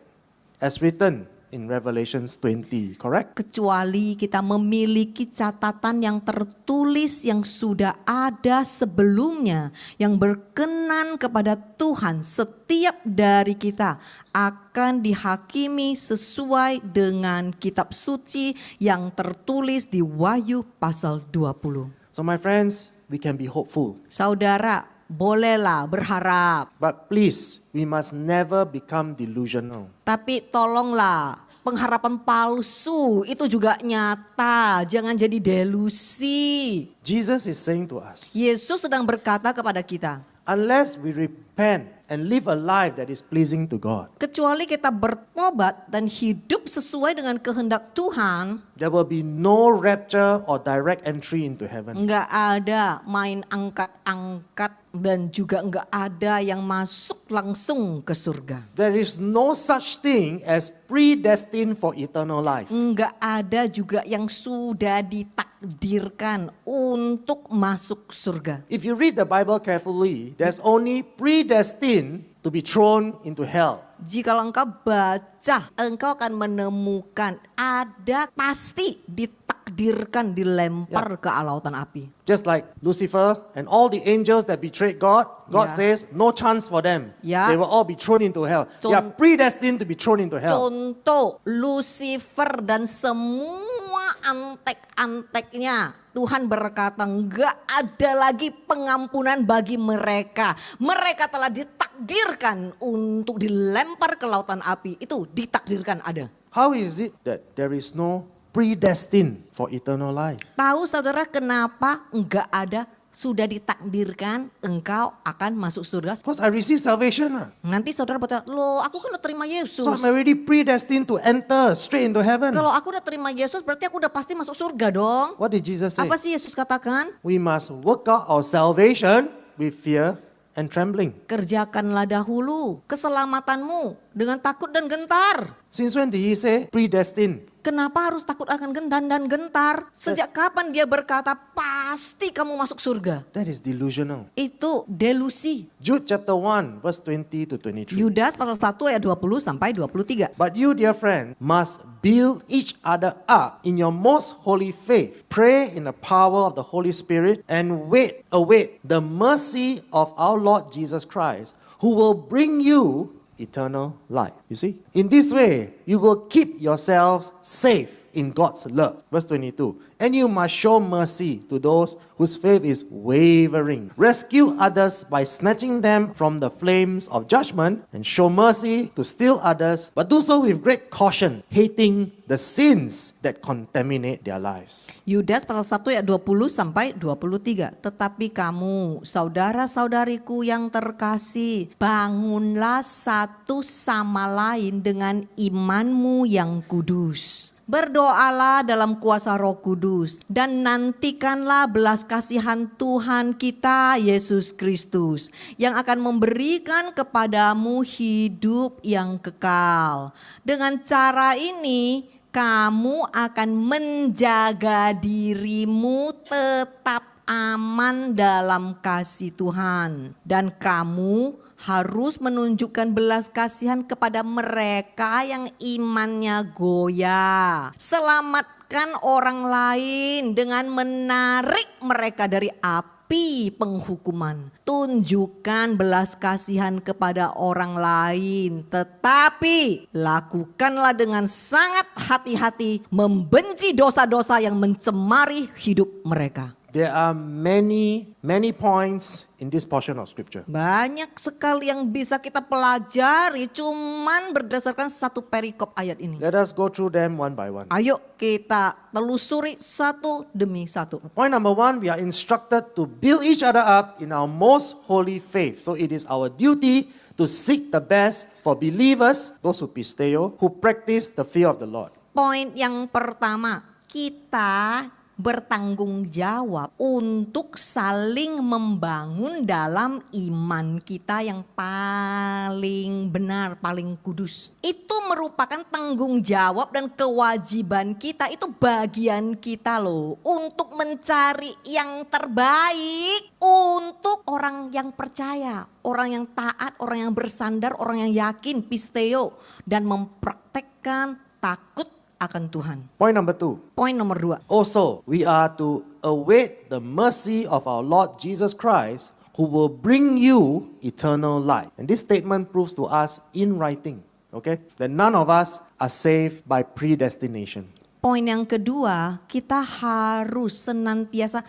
as written in Revelations 20, correct? Kecuali kita memiliki catatan yang tertulis yang sudah ada sebelumnya, yang berkenan kepada Tuhan. Setiap dari kita akan dihakimi sesuai dengan kitab suci yang tertulis di Wahyu pasal 20. So my friends, we can be hopeful. Saudara, bolehlah berharap. But please, we must never become delusional. Tapi tolonglah, pengharapan palsu itu juga nyata. Jangan jadi delusi. Jesus is saying to us, Yesus sedang berkata kepada kita, unless we repent and live a life that is pleasing to God, kecuali kita bertobat dan hidup sesuai dengan kehendak Tuhan, there will be no rapture or direct entry into heaven. enggak ada main angkat-angkat dan juga enggak ada yang masuk langsung ke surga. There is no such thing as predestined for eternal life. Enggak ada juga yang sudah ditakdirkan untuk masuk surga. If you read the Bible carefully, there's only predestined to be thrown into hell. Jika engkau baca, engkau akan menemukan ada pasti ditakdirkan dilempar ke lautan api. Just like Lucifer and all the angels that betrayed God, God Yeah. says no chance for them. Yeah. They will all be thrown into hell. They are predestined to be thrown into hell. Contoh Lucifer dan semua antek-anteknya. Tuhan berkata enggak ada lagi pengampunan bagi mereka. Mereka telah ditakdirkan untuk dilempar ke lautan api. Itu ditakdirkan ada. How is it that there is no predestined for eternal life? Tahu saudara kenapa enggak ada? Sudah ditakdirkan engkau akan masuk surga. Because I received salvation. Nanti saudara berkata, loh aku kan udah terima Yesus. So I'm already predestined to enter straight into heaven. Kalau aku udah terima Yesus berarti aku udah pasti masuk surga dong. What did Jesus say? Apa sih Yesus katakan? We must work out our salvation with fear and trembling. Kerjakanlah dahulu keselamatanmu dengan takut dan gentar. Since when did he say predestined? Kenapa harus takut akan gentar dan gentar? Sejak kapan dia berkata pasti kamu masuk surga? That is delusional. Itu delusi. Jude chapter 1 verse 20 to 23. Yudas pasal 1 ayat 20 sampai 23. But you, dear friend, must build each other up in your most holy faith. Pray in the power of the Holy Spirit and await the mercy of our Lord Jesus Christ, who will bring you eternal life. You see? In this way, you will keep yourselves safe in God's love. Verse 22. And you must show mercy to those whose faith is wavering. Rescue others by snatching them from the flames of judgment, and show mercy to still others, but do so with great caution, hating the sins that contaminate their lives. Yudas pasal 1 ayat 20 sampai 23. Tetapi kamu, saudara-saudariku yang terkasih, bangunlah satu sama lain dengan imanmu yang kudus. Berdoalah dalam kuasa Roh Kudus dan nantikanlah belas kasihan Tuhan kita Yesus Kristus yang akan memberikan kepadamu hidup yang kekal. Dengan cara ini kamu akan menjaga dirimu tetap aman dalam kasih Tuhan, dan kamu harus menunjukkan belas kasihan kepada mereka yang imannya goyah. Selamatkan orang lain dengan menarik mereka dari api penghukuman. Tunjukkan belas kasihan kepada orang lain, tetapi lakukanlah dengan sangat hati-hati, membenci dosa-dosa yang mencemari hidup mereka. There are many points in this portion of scripture. Banyak sekali yang bisa kita pelajari cuman berdasarkan satu perikop ayat ini. Let us go through them one by one. Ayo kita telusuri satu demi satu. Point number 1, we are instructed to build each other up in our most holy faith. So it is our duty to seek the best for believers, those who pisteo, who practice the fear of the Lord. Poin yang pertama, kita bertanggung jawab untuk saling membangun dalam iman kita yang paling benar, paling kudus. Itu merupakan tanggung jawab dan kewajiban kita, itu bagian kita loh, untuk mencari yang terbaik untuk orang yang percaya, orang yang taat, orang yang bersandar, orang yang yakin, pisteo, dan mempraktekkan takut akan Tuhan. Point number 2. Poin nomor 2. Also, we are to await the mercy of our Lord Jesus Christ, who will bring you eternal life. And this statement proves to us in writing, okay, that none of us are saved by predestination. Poin yang kedua, kita harus senantiasa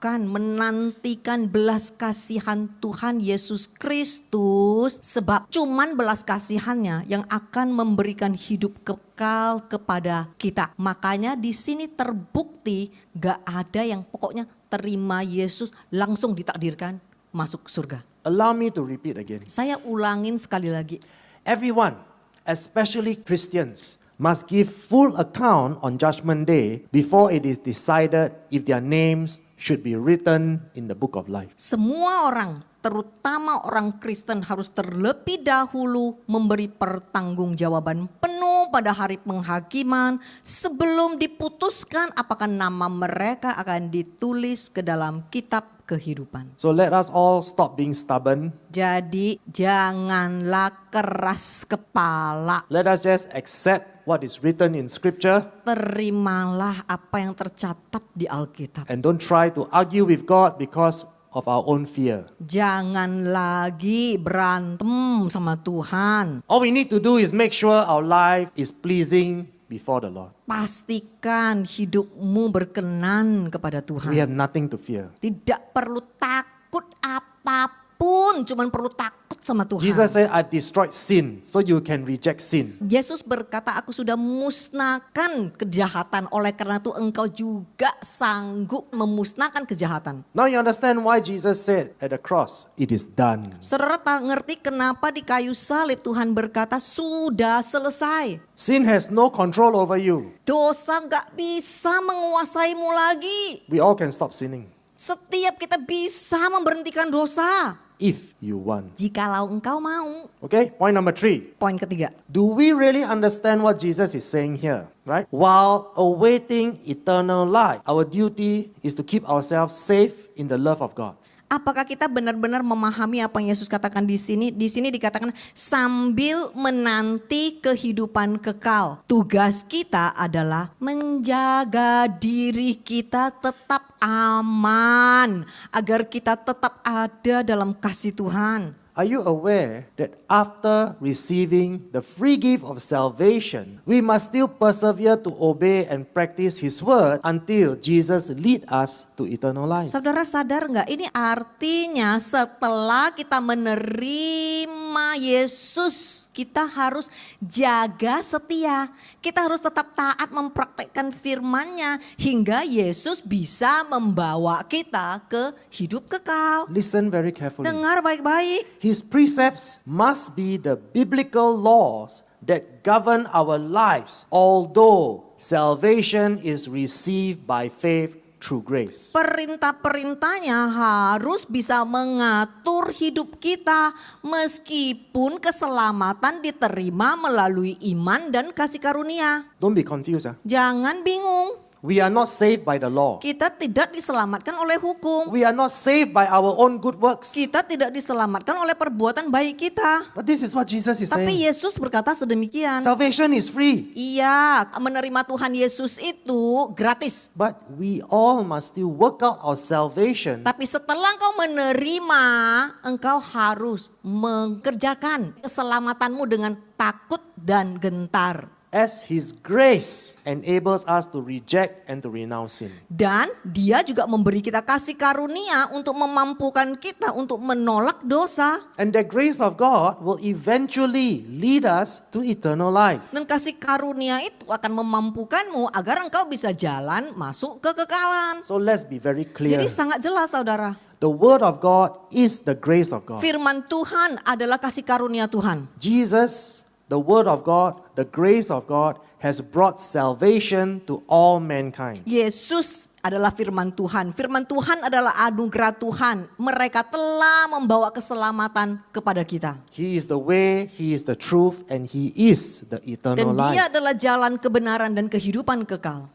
menantikan belas kasihan Tuhan Yesus Kristus, sebab cuman belas kasihannya yang akan memberikan hidup kekal kepada kita. Makanya di sini terbukti gak ada yang pokoknya terima Yesus langsung ditakdirkan masuk surga. Allow me to repeat again. Saya ulangin sekali lagi. Everyone, especially Christians, must give full account on Judgment Day before it is decided if their names should be written in the book of life. Semua orang, terutama orang Kristen, harus terlebih dahulu memberi pertanggungjawaban penuh pada hari penghakiman sebelum diputuskan apakah nama mereka akan ditulis ke dalam kitab kehidupan. So let us all stop being stubborn. Jadi janganlah keras kepala. Let us just accept what is written in scripture. Terimalah apa yang tercatat di Alkitab. And don't try to argue with God because of our own fear. Jangan lagi berantem sama Tuhan. All we need to do is make sure our life is pleasing before the Lord. Pastikan hidupmu berkenan kepada Tuhan. We have nothing to fear. Tidak perlu takut apapun, cuman perlu takut sama Tuhan. Jesus said, I destroyed sin, so you can reject sin. Yesus berkata, aku sudah musnahkan kejahatan, oleh karena itu engkau juga sanggup memusnahkan kejahatan. Now you understand why Jesus said at the cross, it is done. Saudara tak ngerti kenapa di kayu salib Tuhan berkata sudah selesai. Sin has no control over you. Dosa gak bisa menguasaimu lagi. We all can stop sinning. Setiap kita bisa memberhentikan dosa. if you want. Jikalau engkau mau. Okay, point number 3. Poin ketiga. Do we really understand what Jesus is saying here? Right? While awaiting eternal life, our duty is to keep ourselves safe in the love of God. Apakah kita benar-benar memahami apa yang Yesus katakan di sini? Di sini dikatakan sambil menanti kehidupan kekal. Tugas kita adalah menjaga diri kita tetap aman. Agar kita tetap ada dalam kasih Tuhan. Are you aware that after receiving the free gift of salvation, we must still persevere to obey and practice His word until Jesus lead us to eternal life? Saudara sadar nggak? Ini artinya setelah kita menerima Yesus, kita harus jaga setia. Kita harus tetap taat mempraktekkan firman-Nya hingga Yesus bisa membawa kita ke hidup kekal. Listen very carefully. Dengar baik-baik. His precepts must be the biblical laws that govern our lives, although salvation is received by faith through grace. Perintah-perintahnya harus bisa mengatur hidup kita meskipun keselamatan diterima melalui iman dan kasih karunia. Don't be confused. Jangan bingung. We are not saved by the law. Kita tidak diselamatkan oleh hukum. We are not saved by our own good works. Kita tidak diselamatkan oleh perbuatan baik kita. But this is what Jesus is Tapi saying. Yesus berkata sedemikian. Salvation is free. Iya, menerima Tuhan Yesus itu gratis. But we all must still work out our salvation Tapi setelah engkau menerima, engkau harus mengerjakan keselamatanmu dengan takut dan gentar. as His grace enables us to reject and to renounce sin. Dan dia juga memberi kita kasih karunia untuk memampukan kita untuk menolak dosa. And the grace of God will eventually lead us to eternal life. Dan kasih karunia itu akan memampukanmu agar engkau bisa jalan masuk ke kekekalan. So let's be very clear. Jadi sangat jelas saudara. The word of God is the grace of God. Firman Tuhan adalah kasih karunia Tuhan. Jesus, the word of God, the grace of God has brought salvation to all mankind. Yesus adalah firman Tuhan. Firman Tuhan adalah anugerah Tuhan. Mereka telah membawa keselamatan kepada kita. He is the way, He is the truth, and He is the eternal Dan dia life. adalah jalan kebenaran dan kehidupan kekal.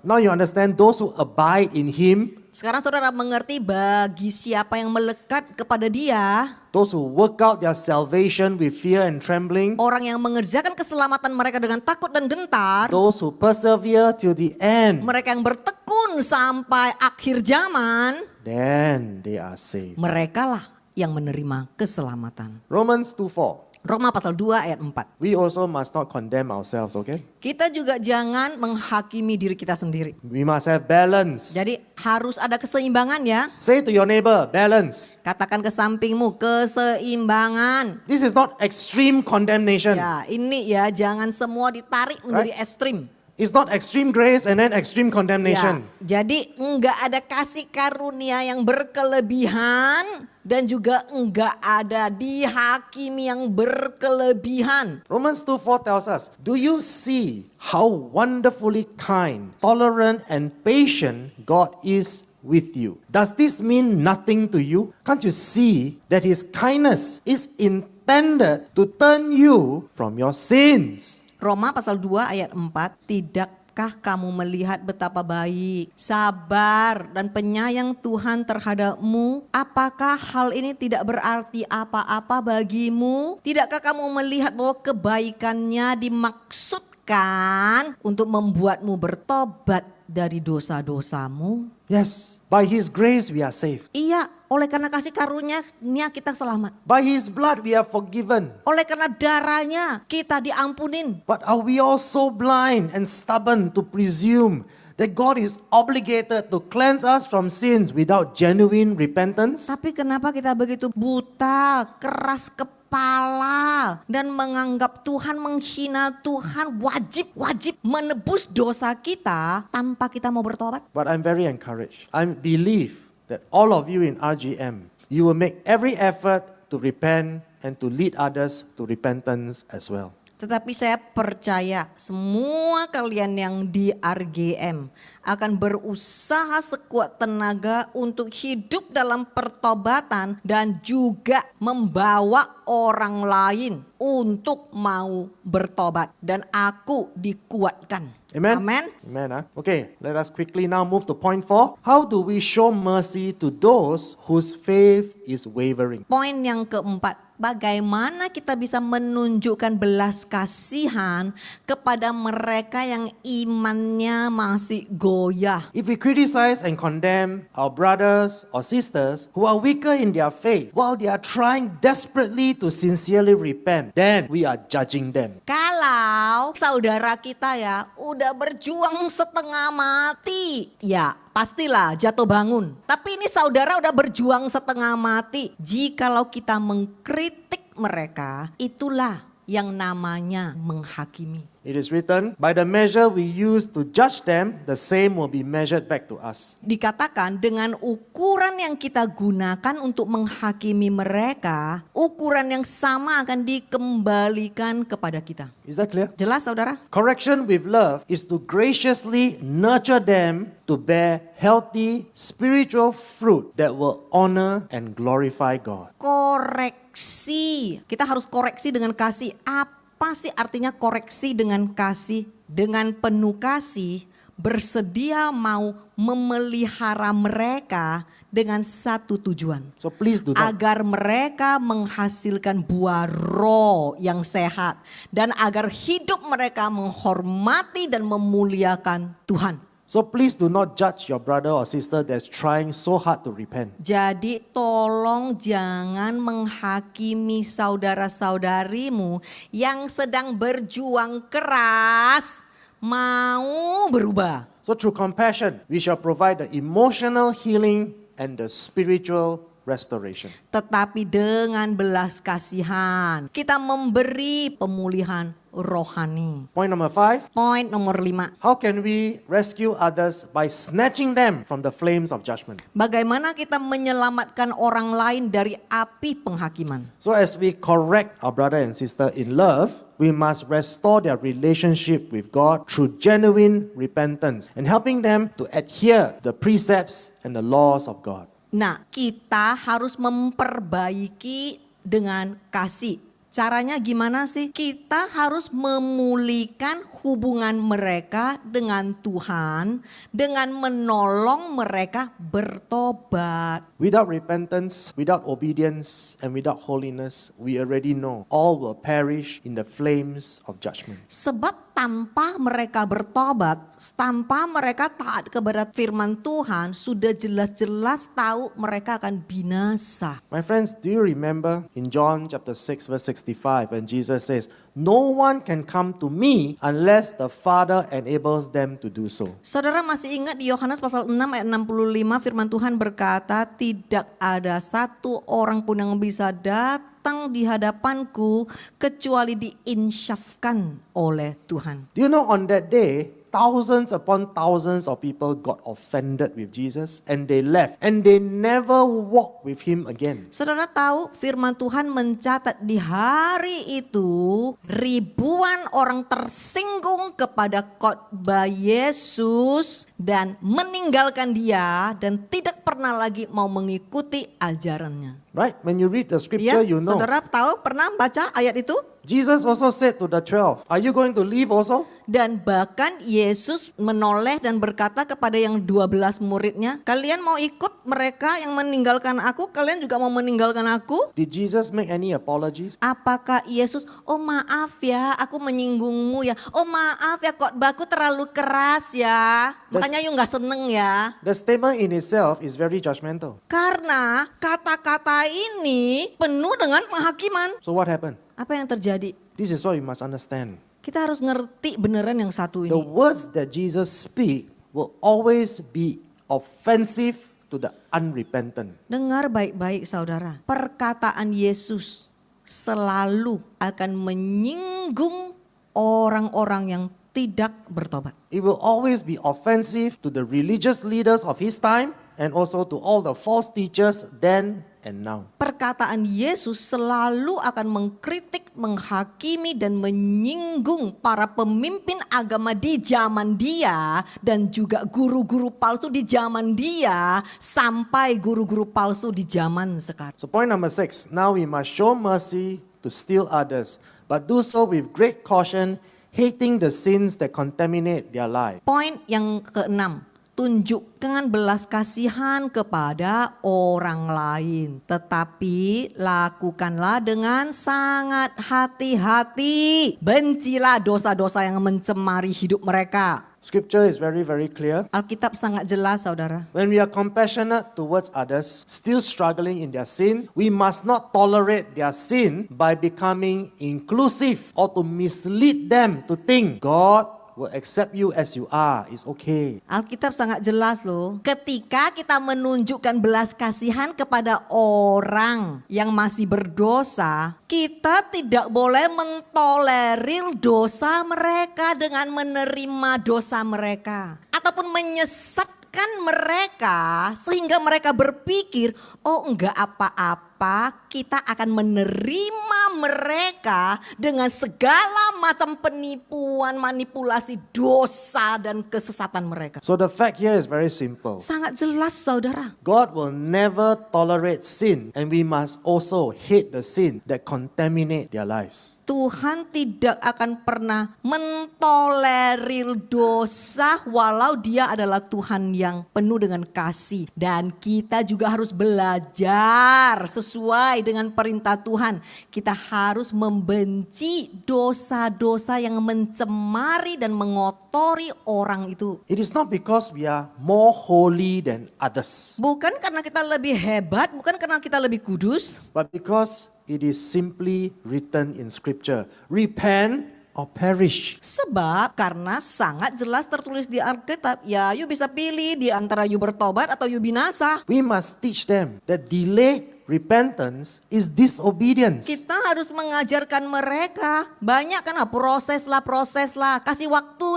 Now you understand those who abide in Him, Sekarang saudara mengerti bagi siapa yang melekat kepada dia, those who work out their salvation with fear and trembling, orang yang mengerjakan keselamatan mereka dengan takut dan gentar, those who persevere till the end, mereka yang bertekun sampai akhir zaman, then they are saved. merekalah yang menerima keselamatan. Romans 2:4. Roma pasal 2 ayat 4. We also must not condemn ourselves, okay? Kita juga jangan menghakimi diri kita sendiri. We must have balance. Jadi harus ada keseimbangan ya. Say to your neighbor, balance. Katakan ke sampingmu, keseimbangan. This is not extreme condemnation. Ya ini ya jangan semua ditarik menjadi ekstrim. It's not extreme grace and then extreme Ya, condemnation. jadi enggak ada kasih karunia yang berkelebihan dan juga enggak ada dihakimi yang berkelebihan. Romans 2:4 tells us, do you see how wonderfully kind, tolerant, and patient God is with you? Does this mean nothing to you? Can't you see that His kindness is intended to turn you from your sins? Roma pasal 2 ayat 4, tidakkah kamu melihat betapa baik, sabar dan penyayang Tuhan terhadapmu? Apakah hal ini tidak berarti apa-apa bagimu? Tidakkah kamu melihat bahwa kebaikannya dimaksudkan untuk membuatmu bertobat dari dosa-dosamu? Yes, by His grace we are saved. Iya, oleh karena kasih karunia kita selamat. By His blood we are forgiven. Oleh karena darahnya kita diampunin. But are we all so blind and stubborn to presume that God is obligated to cleanse us from sins without genuine repentance? Tapi kenapa kita begitu buta, keras kepala, dan menganggap Tuhan, menghina Tuhan, wajib menebus dosa kita tanpa kita mau bertobat? But I'm very encouraged. I believe that all of you in RGM, you will make every effort to repent and to lead others to repentance as well. Tetapi saya percaya semua kalian yang di RGM akan berusaha sekuat tenaga untuk hidup dalam pertobatan dan juga membawa orang lain untuk mau bertobat. Dan aku dikuatkan. Amen? Amen. Amen. Okay, let us quickly now move to point 4. How do we show mercy to those whose faith is wavering? Poin yang keempat, bagaimana kita bisa menunjukkan belas kasihan kepada mereka yang imannya masih goyah. If we criticize and condemn our brothers or sisters who are weaker in their faith while they are trying desperately to sincerely repent, then we are judging them. Kalau saudara kita ya udah berjuang setengah mati, ya pastilah jatuh bangun. Tapi ini saudara udah berjuang setengah mati. Jikalau kita mengkritik mereka, itulah yang namanya menghakimi. It is written, by the measure we use to judge them, the same will be measured back to us. Dikatakan dengan ukuran yang kita gunakan untuk menghakimi mereka, ukuran yang sama akan dikembalikan kepada kita. Is that clear? Jelas saudara? Correction with love is to graciously nurture them to bear healthy spiritual fruit that will honor and glorify God. Koreksi. Kita harus koreksi dengan kasih. Apa sih artinya koreksi dengan kasih? Dengan penuh kasih, bersedia mau memelihara mereka dengan satu tujuan. So please do that. Agar mereka menghasilkan buah roh yang sehat. Dan agar hidup mereka menghormati dan memuliakan Tuhan. So please do not judge your brother or sister that's trying so hard to repent. Jadi tolong jangan menghakimi saudara-saudarimu yang sedang berjuang keras mau berubah. So through compassion, we shall provide the emotional healing and the spiritual restoration. Tetapi dengan belas kasihan kita memberi pemulihan rohani. Point number 5. Poin nomor 5. How can we rescue others by snatching them from the flames of judgment? Bagaimana kita menyelamatkan orang lain dari api penghakiman? So as we correct our brother and sister in love, we must restore their relationship with God through genuine repentance and helping them to adhere to the precepts and the laws of God. Nah, kita harus memperbaiki dengan kasih. Caranya gimana sih? Kita harus memulihkan hubungan mereka dengan Tuhan dengan menolong mereka bertobat. Without repentance, without obedience, and without holiness, we already know all will perish in the flames of judgment. Sebab tanpa mereka bertobat, tanpa mereka taat kepada firman Tuhan, sudah jelas-jelas tahu mereka akan binasa. My friends, do you remember in John chapter 6 verse 65 when Jesus says, "No one can come to me unless the Father enables them to do so." Saudara masih ingat di Yohanes pasal 6 ayat 65 firman Tuhan berkata, tidak ada satu orang pun yang bisa datang di hadapanku kecuali diinsyafkan oleh Tuhan. Do you know on that day, thousands upon thousands of people got offended with Jesus and they left and they never walked with him again. Saudara tahu firman Tuhan mencatat di hari itu ribuan orang tersinggung kepada khotbah Yesus dan meninggalkan dia dan tidak pernah lagi mau mengikuti ajarannya. Right? When you read the Ya, scripture, you know. saudara tahu pernah baca ayat itu? Jesus also said to the 12, "Are you going to leave also?" Dan bahkan Yesus menoleh dan berkata kepada yang 12 muridnya, kalian mau ikut mereka yang meninggalkan aku? Kalian juga mau meninggalkan aku? Did Jesus make any apologies? Apakah Yesus, oh maaf ya aku menyinggungmu ya. Oh maaf ya khotbahku terlalu keras ya. Makanya you gak seneng ya. The statement in itself is very judgmental. Karena kata-kata ini penuh dengan penghakiman. So what happened? Apa yang terjadi? This is what we must understand. Kita harus ngerti beneran yang satu The ini. words that Jesus speak will always be offensive to the unrepentant. Dengar baik-baik saudara. Perkataan Yesus selalu akan menyinggung orang-orang yang tidak bertobat. It will always be offensive to the religious leaders of his time and also to all the false teachers then and now. Perkataan Yesus selalu akan mengkritik, menghakimi, dan menyinggung para pemimpin agama di zaman dia dan juga guru-guru palsu di zaman dia sampai guru-guru palsu di zaman sekarang. So point number 6, now we must show mercy to still others, but do so with great caution, hating the sins that contaminate their life. Poin yang keenam, tunjukkan belas kasihan kepada orang lain, tetapi lakukanlah dengan sangat hati-hati. Bencilah dosa-dosa yang mencemari hidup mereka. Scripture is very, very clear. Alkitab sangat jelas, saudara. When we are compassionate towards others, still struggling in their sin, we must not tolerate their sin by becoming inclusive or to mislead them to think God will accept you as you are. It's okay. Alkitab sangat jelas loh. Ketika kita menunjukkan belas kasihan kepada orang yang masih berdosa, kita tidak boleh mentolerir dosa mereka dengan menerima dosa mereka. Ataupun menyesatkan mereka sehingga mereka berpikir, oh enggak apa-apa, kita akan menerima mereka dengan segala macam penipuan, manipulasi, dosa dan kesesatan mereka. So the fact here is very simple. Sangat jelas, saudara. God will never tolerate sin, and we must also hate the sin that contaminate their lives. Tuhan tidak akan pernah mentolerir dosa walau dia adalah Tuhan yang penuh dengan kasih. Dan kita juga harus belajar sesuai dengan perintah Tuhan. Kita harus membenci dosa-dosa yang mencemari dan mengotori orang itu. It is not because we are more holy than others, Bukan karena kita lebih hebat, bukan karena kita lebih kudus, but because it is simply written in Scripture, repent or perish. sebab karena sangat jelas tertulis di Alkitab, ya you bisa pilih di antara you bertobat atau you binasa. We must teach them that delayed repentance is disobedience. Kita harus mengajarkan mereka, banyak kan proses lah, kasih waktu.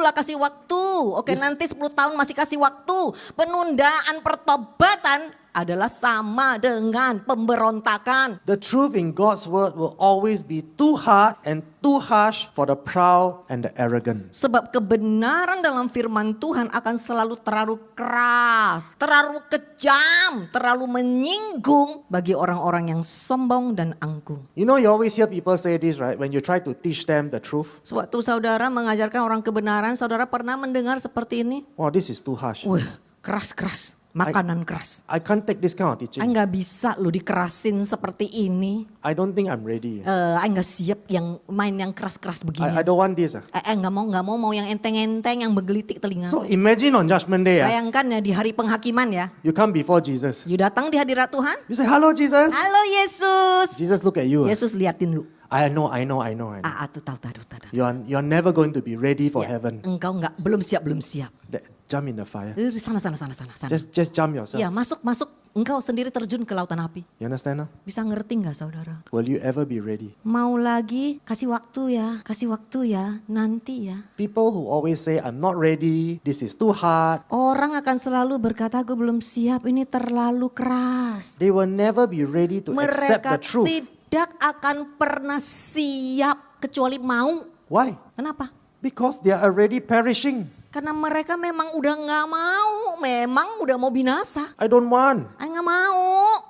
Oke, Yes. nanti 10 tahun masih kasih waktu. Penundaan pertobatan adalah sama dengan pemberontakan. The truth in God's word will always be too hard and too harsh for the proud and the arrogant. Sebab kebenaran dalam firman Tuhan akan selalu terlalu keras, terlalu kejam, terlalu menyinggung bagi orang-orang yang sombong dan angkuh. You know, you always hear people say this, right? When you try to teach them the truth. Sewaktu saudara mengajarkan orang kebenaran, saudara pernah mendengar seperti ini? Wow, this is too harsh. Wah, keras, makanan keras. I can't take this kind of teaching. Nggak bisa lo dikerasin seperti ini. I don't think I'm ready. Nggak siap yang main yang keras-keras begini. I don't want this. Nggak mau yang enteng-enteng, yang menggelitik telinga. So imagine on Judgment Day, Bayangkan ya di hari penghakiman ya. you come before Jesus. You datang di hadirat Tuhan. You say, hello Jesus. Halo Yesus. Jesus look at you. Yesus liatin lu. I know. Tuh tahu. You're never going to be ready for Ya, heaven. engkau belum siap. Jump in the fire. Sana. Just jump yourself. Ya, masuk. Engkau sendiri terjun ke lautan api. You understand now? Bisa ngerti nggak saudara? Will you ever be ready? Mau lagi, kasih waktu ya, nanti ya. People who always say, I'm not ready, this is too hard, Orang akan selalu berkata, gue belum siap, ini terlalu keras. they will never be ready to accept Mereka the truth. tidak akan pernah siap kecuali mau. Why? Kenapa? Because they are already perishing. Karena mereka memang udah nggak mau, memang udah mau binasa. I don't want. Nggak mau,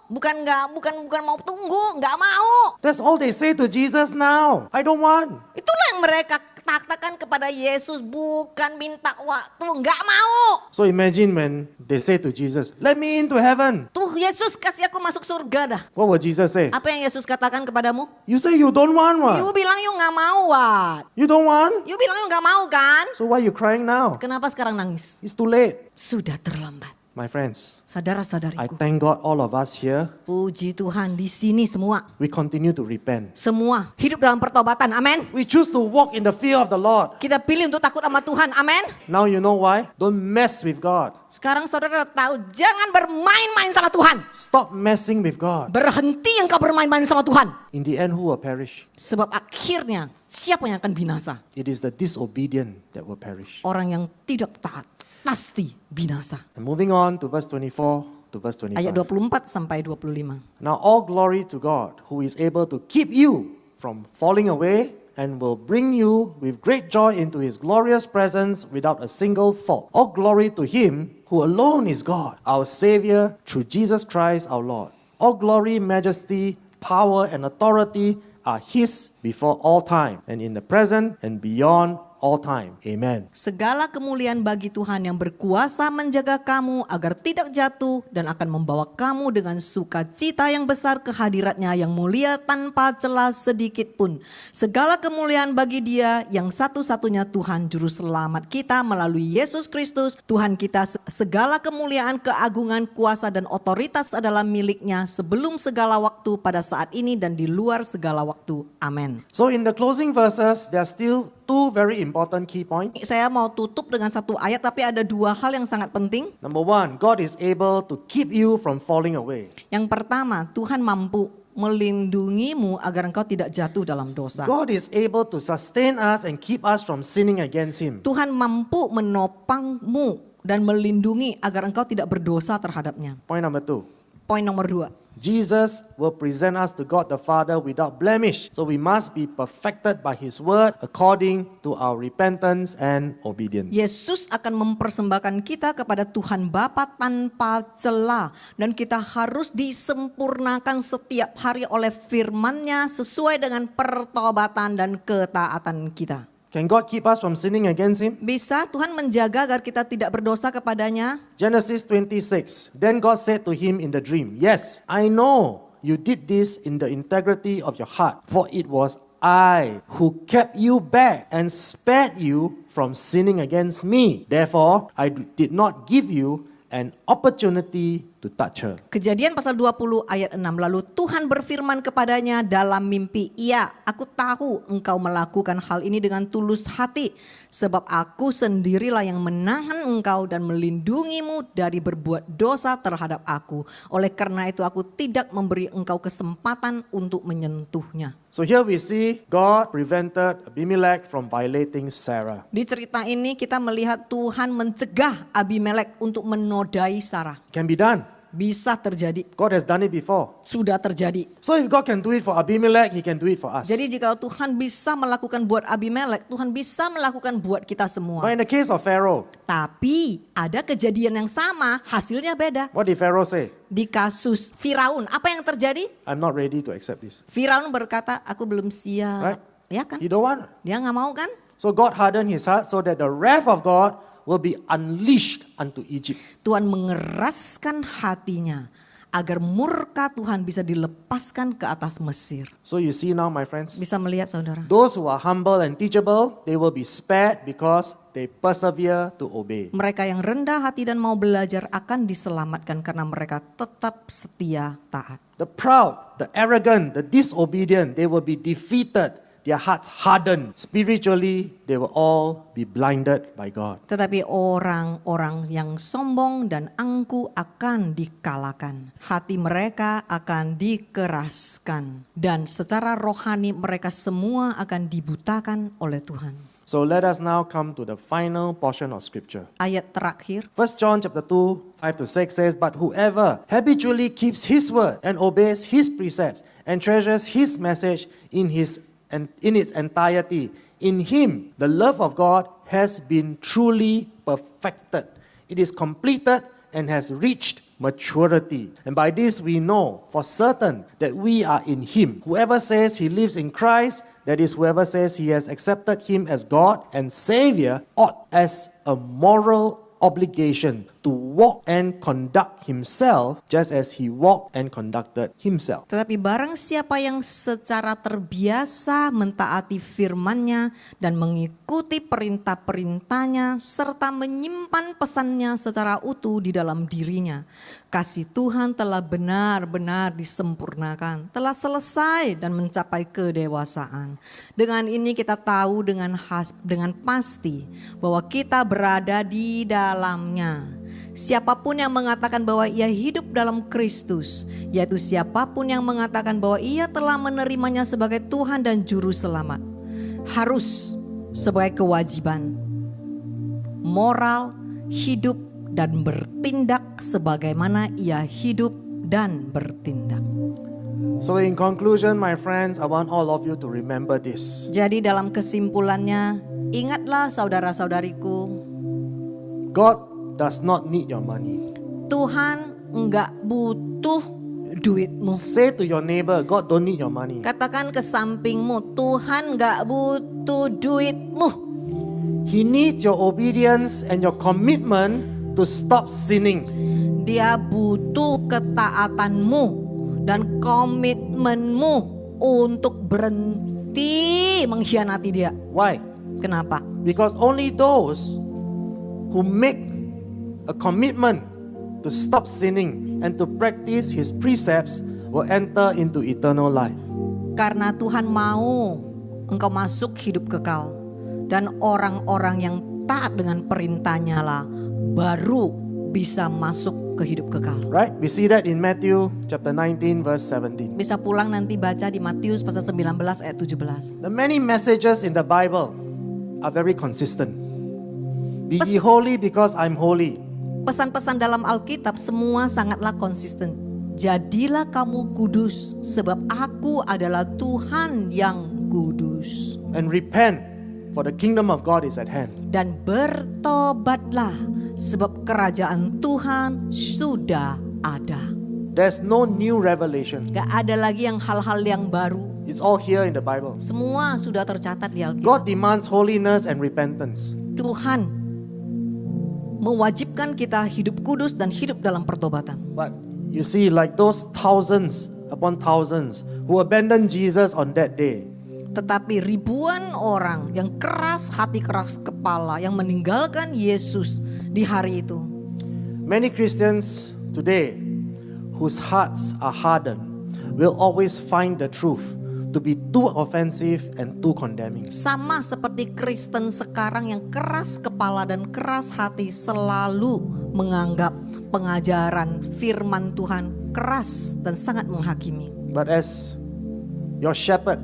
bukan mau tunggu, nggak mau. That's all they say to Jesus now. I don't want. Itulah yang mereka katakan kepada Yesus, bukan minta waktu, nggak mau. So imagine when they say to Jesus, let me into heaven. Tuh Yesus kasih aku masuk surga dah. What will Jesus say? Apa yang Yesus katakan kepadamu? You say you don't want You what? bilang you nggak mau, what? You don't want? You bilang you nggak mau kan? So why you crying now? Kenapa sekarang nangis? It's too late. Sudah terlambat. My friends, I Saudara-saudariku, thank God all of us here, puji Tuhan di sini semua. we continue to repent. Semua hidup dalam pertobatan, amin. We choose to walk in the fear of the Lord. Kita pilih untuk takut sama Tuhan, amin. Now you know why? Don't mess with God. Sekarang saudara tahu, jangan bermain-main sama Tuhan. Stop messing with God. Berhenti engkau bermain-main sama Tuhan. In the end, who will perish? Sebab akhirnya siapa yang akan binasa? It is the disobedient that will perish. Orang yang tidak taat pasti binasa. And moving on to verse 24 to verse ayat 25. 24 sampai 25. Now all glory to God, who is able to keep you from falling away and will bring you with great joy into his glorious presence without a single fault. All glory to him who alone is God, our Savior, through Jesus Christ our Lord. All glory, majesty, power, and authority are his before all time, and in the present and beyond all time. Amen. Segala kemuliaan bagi Tuhan yang berkuasa menjaga kamu agar tidak jatuh dan akan membawa kamu dengan sukacita yang besar ke hadirat-Nya yang mulia tanpa celah sedikit pun. Segala kemuliaan bagi Dia yang satu-satunya Tuhan juru selamat kita melalui Yesus Kristus Tuhan kita. Segala kemuliaan, keagungan, kuasa dan otoritas adalah milik-Nya sebelum segala waktu, pada saat ini dan di luar segala waktu. Amin. So in the closing verses, there are still two very important key points. Saya mau tutup dengan satu ayat, tapi ada dua hal yang sangat penting. Number one, God is able to keep you from falling away. Yang pertama, Tuhan mampu melindungimu agar engkau tidak jatuh dalam dosa. God is able to sustain us and keep us from sinning against him. Tuhan mampu menopangmu dan melindungi agar engkau tidak berdosa terhadapnya. Point number two, Poin nomor 2. Jesus will present us to God the Father without blemish. So we must be perfected by his word according to our repentance and obedience. Yesus akan mempersembahkan kita kepada Tuhan Bapa tanpa celah, dan kita harus disempurnakan setiap hari oleh firman-Nya sesuai dengan pertobatan dan ketaatan kita. Can God keep us from sinning against him? Bisa Tuhan menjaga agar kita tidak berdosa kepadanya? Genesis 26. Then God said to him in the dream, "Yes, I know you did this in the integrity of your heart, for it was I who kept you back and spared you from sinning against me. Therefore, I did not give you an opportunity to touch her." Kejadian pasal 20 ayat 6. Lalu Tuhan berfirman kepadanya dalam mimpi, "Iya, aku tahu engkau melakukan hal ini dengan tulus hati, sebab aku sendirilah yang menahan engkau dan melindungimu dari berbuat dosa terhadap aku. Oleh karena itu aku tidak memberi engkau kesempatan untuk menyentuhnya." So here we see God prevented Abimelech from violating Sarah. Di cerita ini kita melihat Tuhan mencegah Abimelek untuk menodai Sarah. It can be done. Bisa terjadi, God has done it before. sudah terjadi. So if God can do it for Abimelech, he can do it for us. Jadi jika Tuhan bisa melakukan buat Abimelek, Tuhan bisa melakukan buat kita semua. But in the case of Pharaoh, Tapi ada kejadian yang sama, hasilnya beda. what did Pharaoh say? Di kasus Firaun, apa yang terjadi? I'm not ready to accept this. Firaun berkata, aku belum siap. Right? Ya kan? He don't want. Dia nggak mau kan? So God hardened his heart so that the wrath of God will be unleashed unto Egypt. Tuhan mengeraskan hatinya agar murka Tuhan bisa dilepaskan ke atas Mesir. So you see now, my friends, Bisa melihat saudara? those who are humble and teachable, they will be spared because they persevere to obey. Mereka yang rendah hati dan mau belajar akan diselamatkan karena mereka tetap setia taat. The proud, the arrogant, the disobedient, they will be defeated. Their hearts hardened. Spiritually, they will all be blinded by God. Tetapi orang-orang yang sombong dan angkuh akan dikalahkan. Hati mereka akan dikeraskan. Dan secara rohani mereka semua akan dibutakan oleh Tuhan. So let us now come to the final portion of scripture. Ayat terakhir, 1 John chapter 2, 5-6 says, "But whoever habitually keeps his word and obeys his precepts and treasures his message in its entirety, in him the love of God has been truly perfected. It is completed and has reached maturity. And by this we know for certain that we are in him. Whoever says he lives in Christ, that is, whoever says he has accepted him as God and Savior, ought as a moral obligation to walk and conduct himself just as he walked and conducted himself." tetapi barang siapa yang secara terbiasa mentaati firman-Nya dan mengikuti perintah-perintahnya serta menyimpan pesannya secara utuh di dalam dirinya, kasih Tuhan telah benar-benar disempurnakan, telah selesai dan mencapai kedewasaan. Dengan ini kita tahu dengan pasti bahwa kita berada di dalamnya. Siapapun yang mengatakan bahwa ia hidup dalam Kristus, yaitu siapapun yang mengatakan bahwa ia telah menerimanya sebagai Tuhan dan Juru Selamat, harus sebagai kewajiban moral, hidup, dan bertindak sebagaimana ia hidup dan bertindak. So in conclusion, my friends, I want all of you to remember this. Jadi dalam kesimpulannya, ingatlah saudara-saudariku, God does not need your money. Tuhan enggak butuh duitmu. Say to your neighbor, God don't need your money. Katakan ke sampingmu, Tuhan enggak butuh duitmu. He needs your obedience and your commitment to stop sinning. Dia butuh ketaatanmu dan komitmenmu untuk berhenti mengkhianati dia. Why? Kenapa? Because only those who make a commitment to stop sinning and to practice His precepts will enter into eternal life. Karena Tuhan mau engkau masuk hidup kekal. Dan orang-orang yang taat dengan perintahnya lah baru bisa masuk ke hidup kekal. Right? We see that in Matthew chapter 19 verse 17. Bisa pulang nanti baca di Matius pasal 19 ayat 17. The many messages in the Bible are very consistent. Be ye holy because I'm holy. Pesan-pesan dalam Alkitab semua sangatlah konsisten. Jadilah kamu kudus sebab aku adalah Tuhan yang kudus. And repent, for the kingdom of God is at hand. Dan bertobatlah sebab kerajaan Tuhan sudah ada. There's no new revelation. Gak ada lagi yang hal-hal yang baru. It's all here in the Bible. Semua sudah tercatat di Alkitab. God demands holiness and repentance. Tuhan mewajibkan kita hidup kudus dan hidup dalam pertobatan. But you see, like those thousands upon thousands who abandoned Jesus on that day, Tetapi ribuan orang yang keras hati, keras kepala, yang meninggalkan Yesus di hari itu. many Christians today whose hearts are hardened will always find the truth to be too offensive and too condemning. Sama seperti Kristen sekarang yang keras kepala dan keras hati selalu menganggap pengajaran firman Tuhan keras dan sangat menghakimi. But as your shepherd,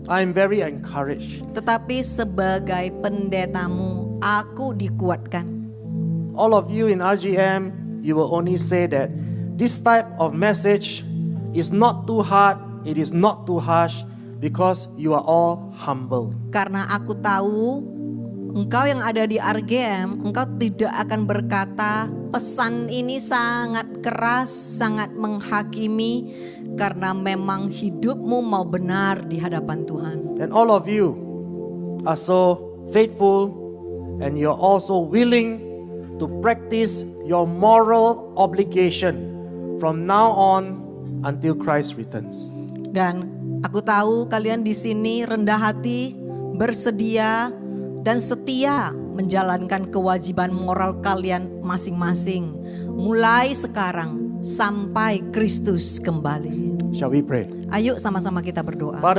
I am very encouraged. Tetapi sebagai pendetamu, aku dikuatkan. All of you in RGM, you will only say that this type of message is not too hard, it is not too harsh, because you are all humble. Karena aku tahu engkau yang ada di RGM, engkau tidak akan berkata pesan ini sangat keras, sangat menghakimi, karena memang hidupmu mau benar di hadapan Tuhan. And all of you are so faithful and you're also willing to practice your moral obligation from now on until Christ returns. Dan aku tahu kalian di sini rendah hati, bersedia dan setia menjalankan kewajiban moral kalian masing-masing mulai sekarang sampai Kristus kembali. Shall we pray? Ayo sama-sama kita berdoa. Father,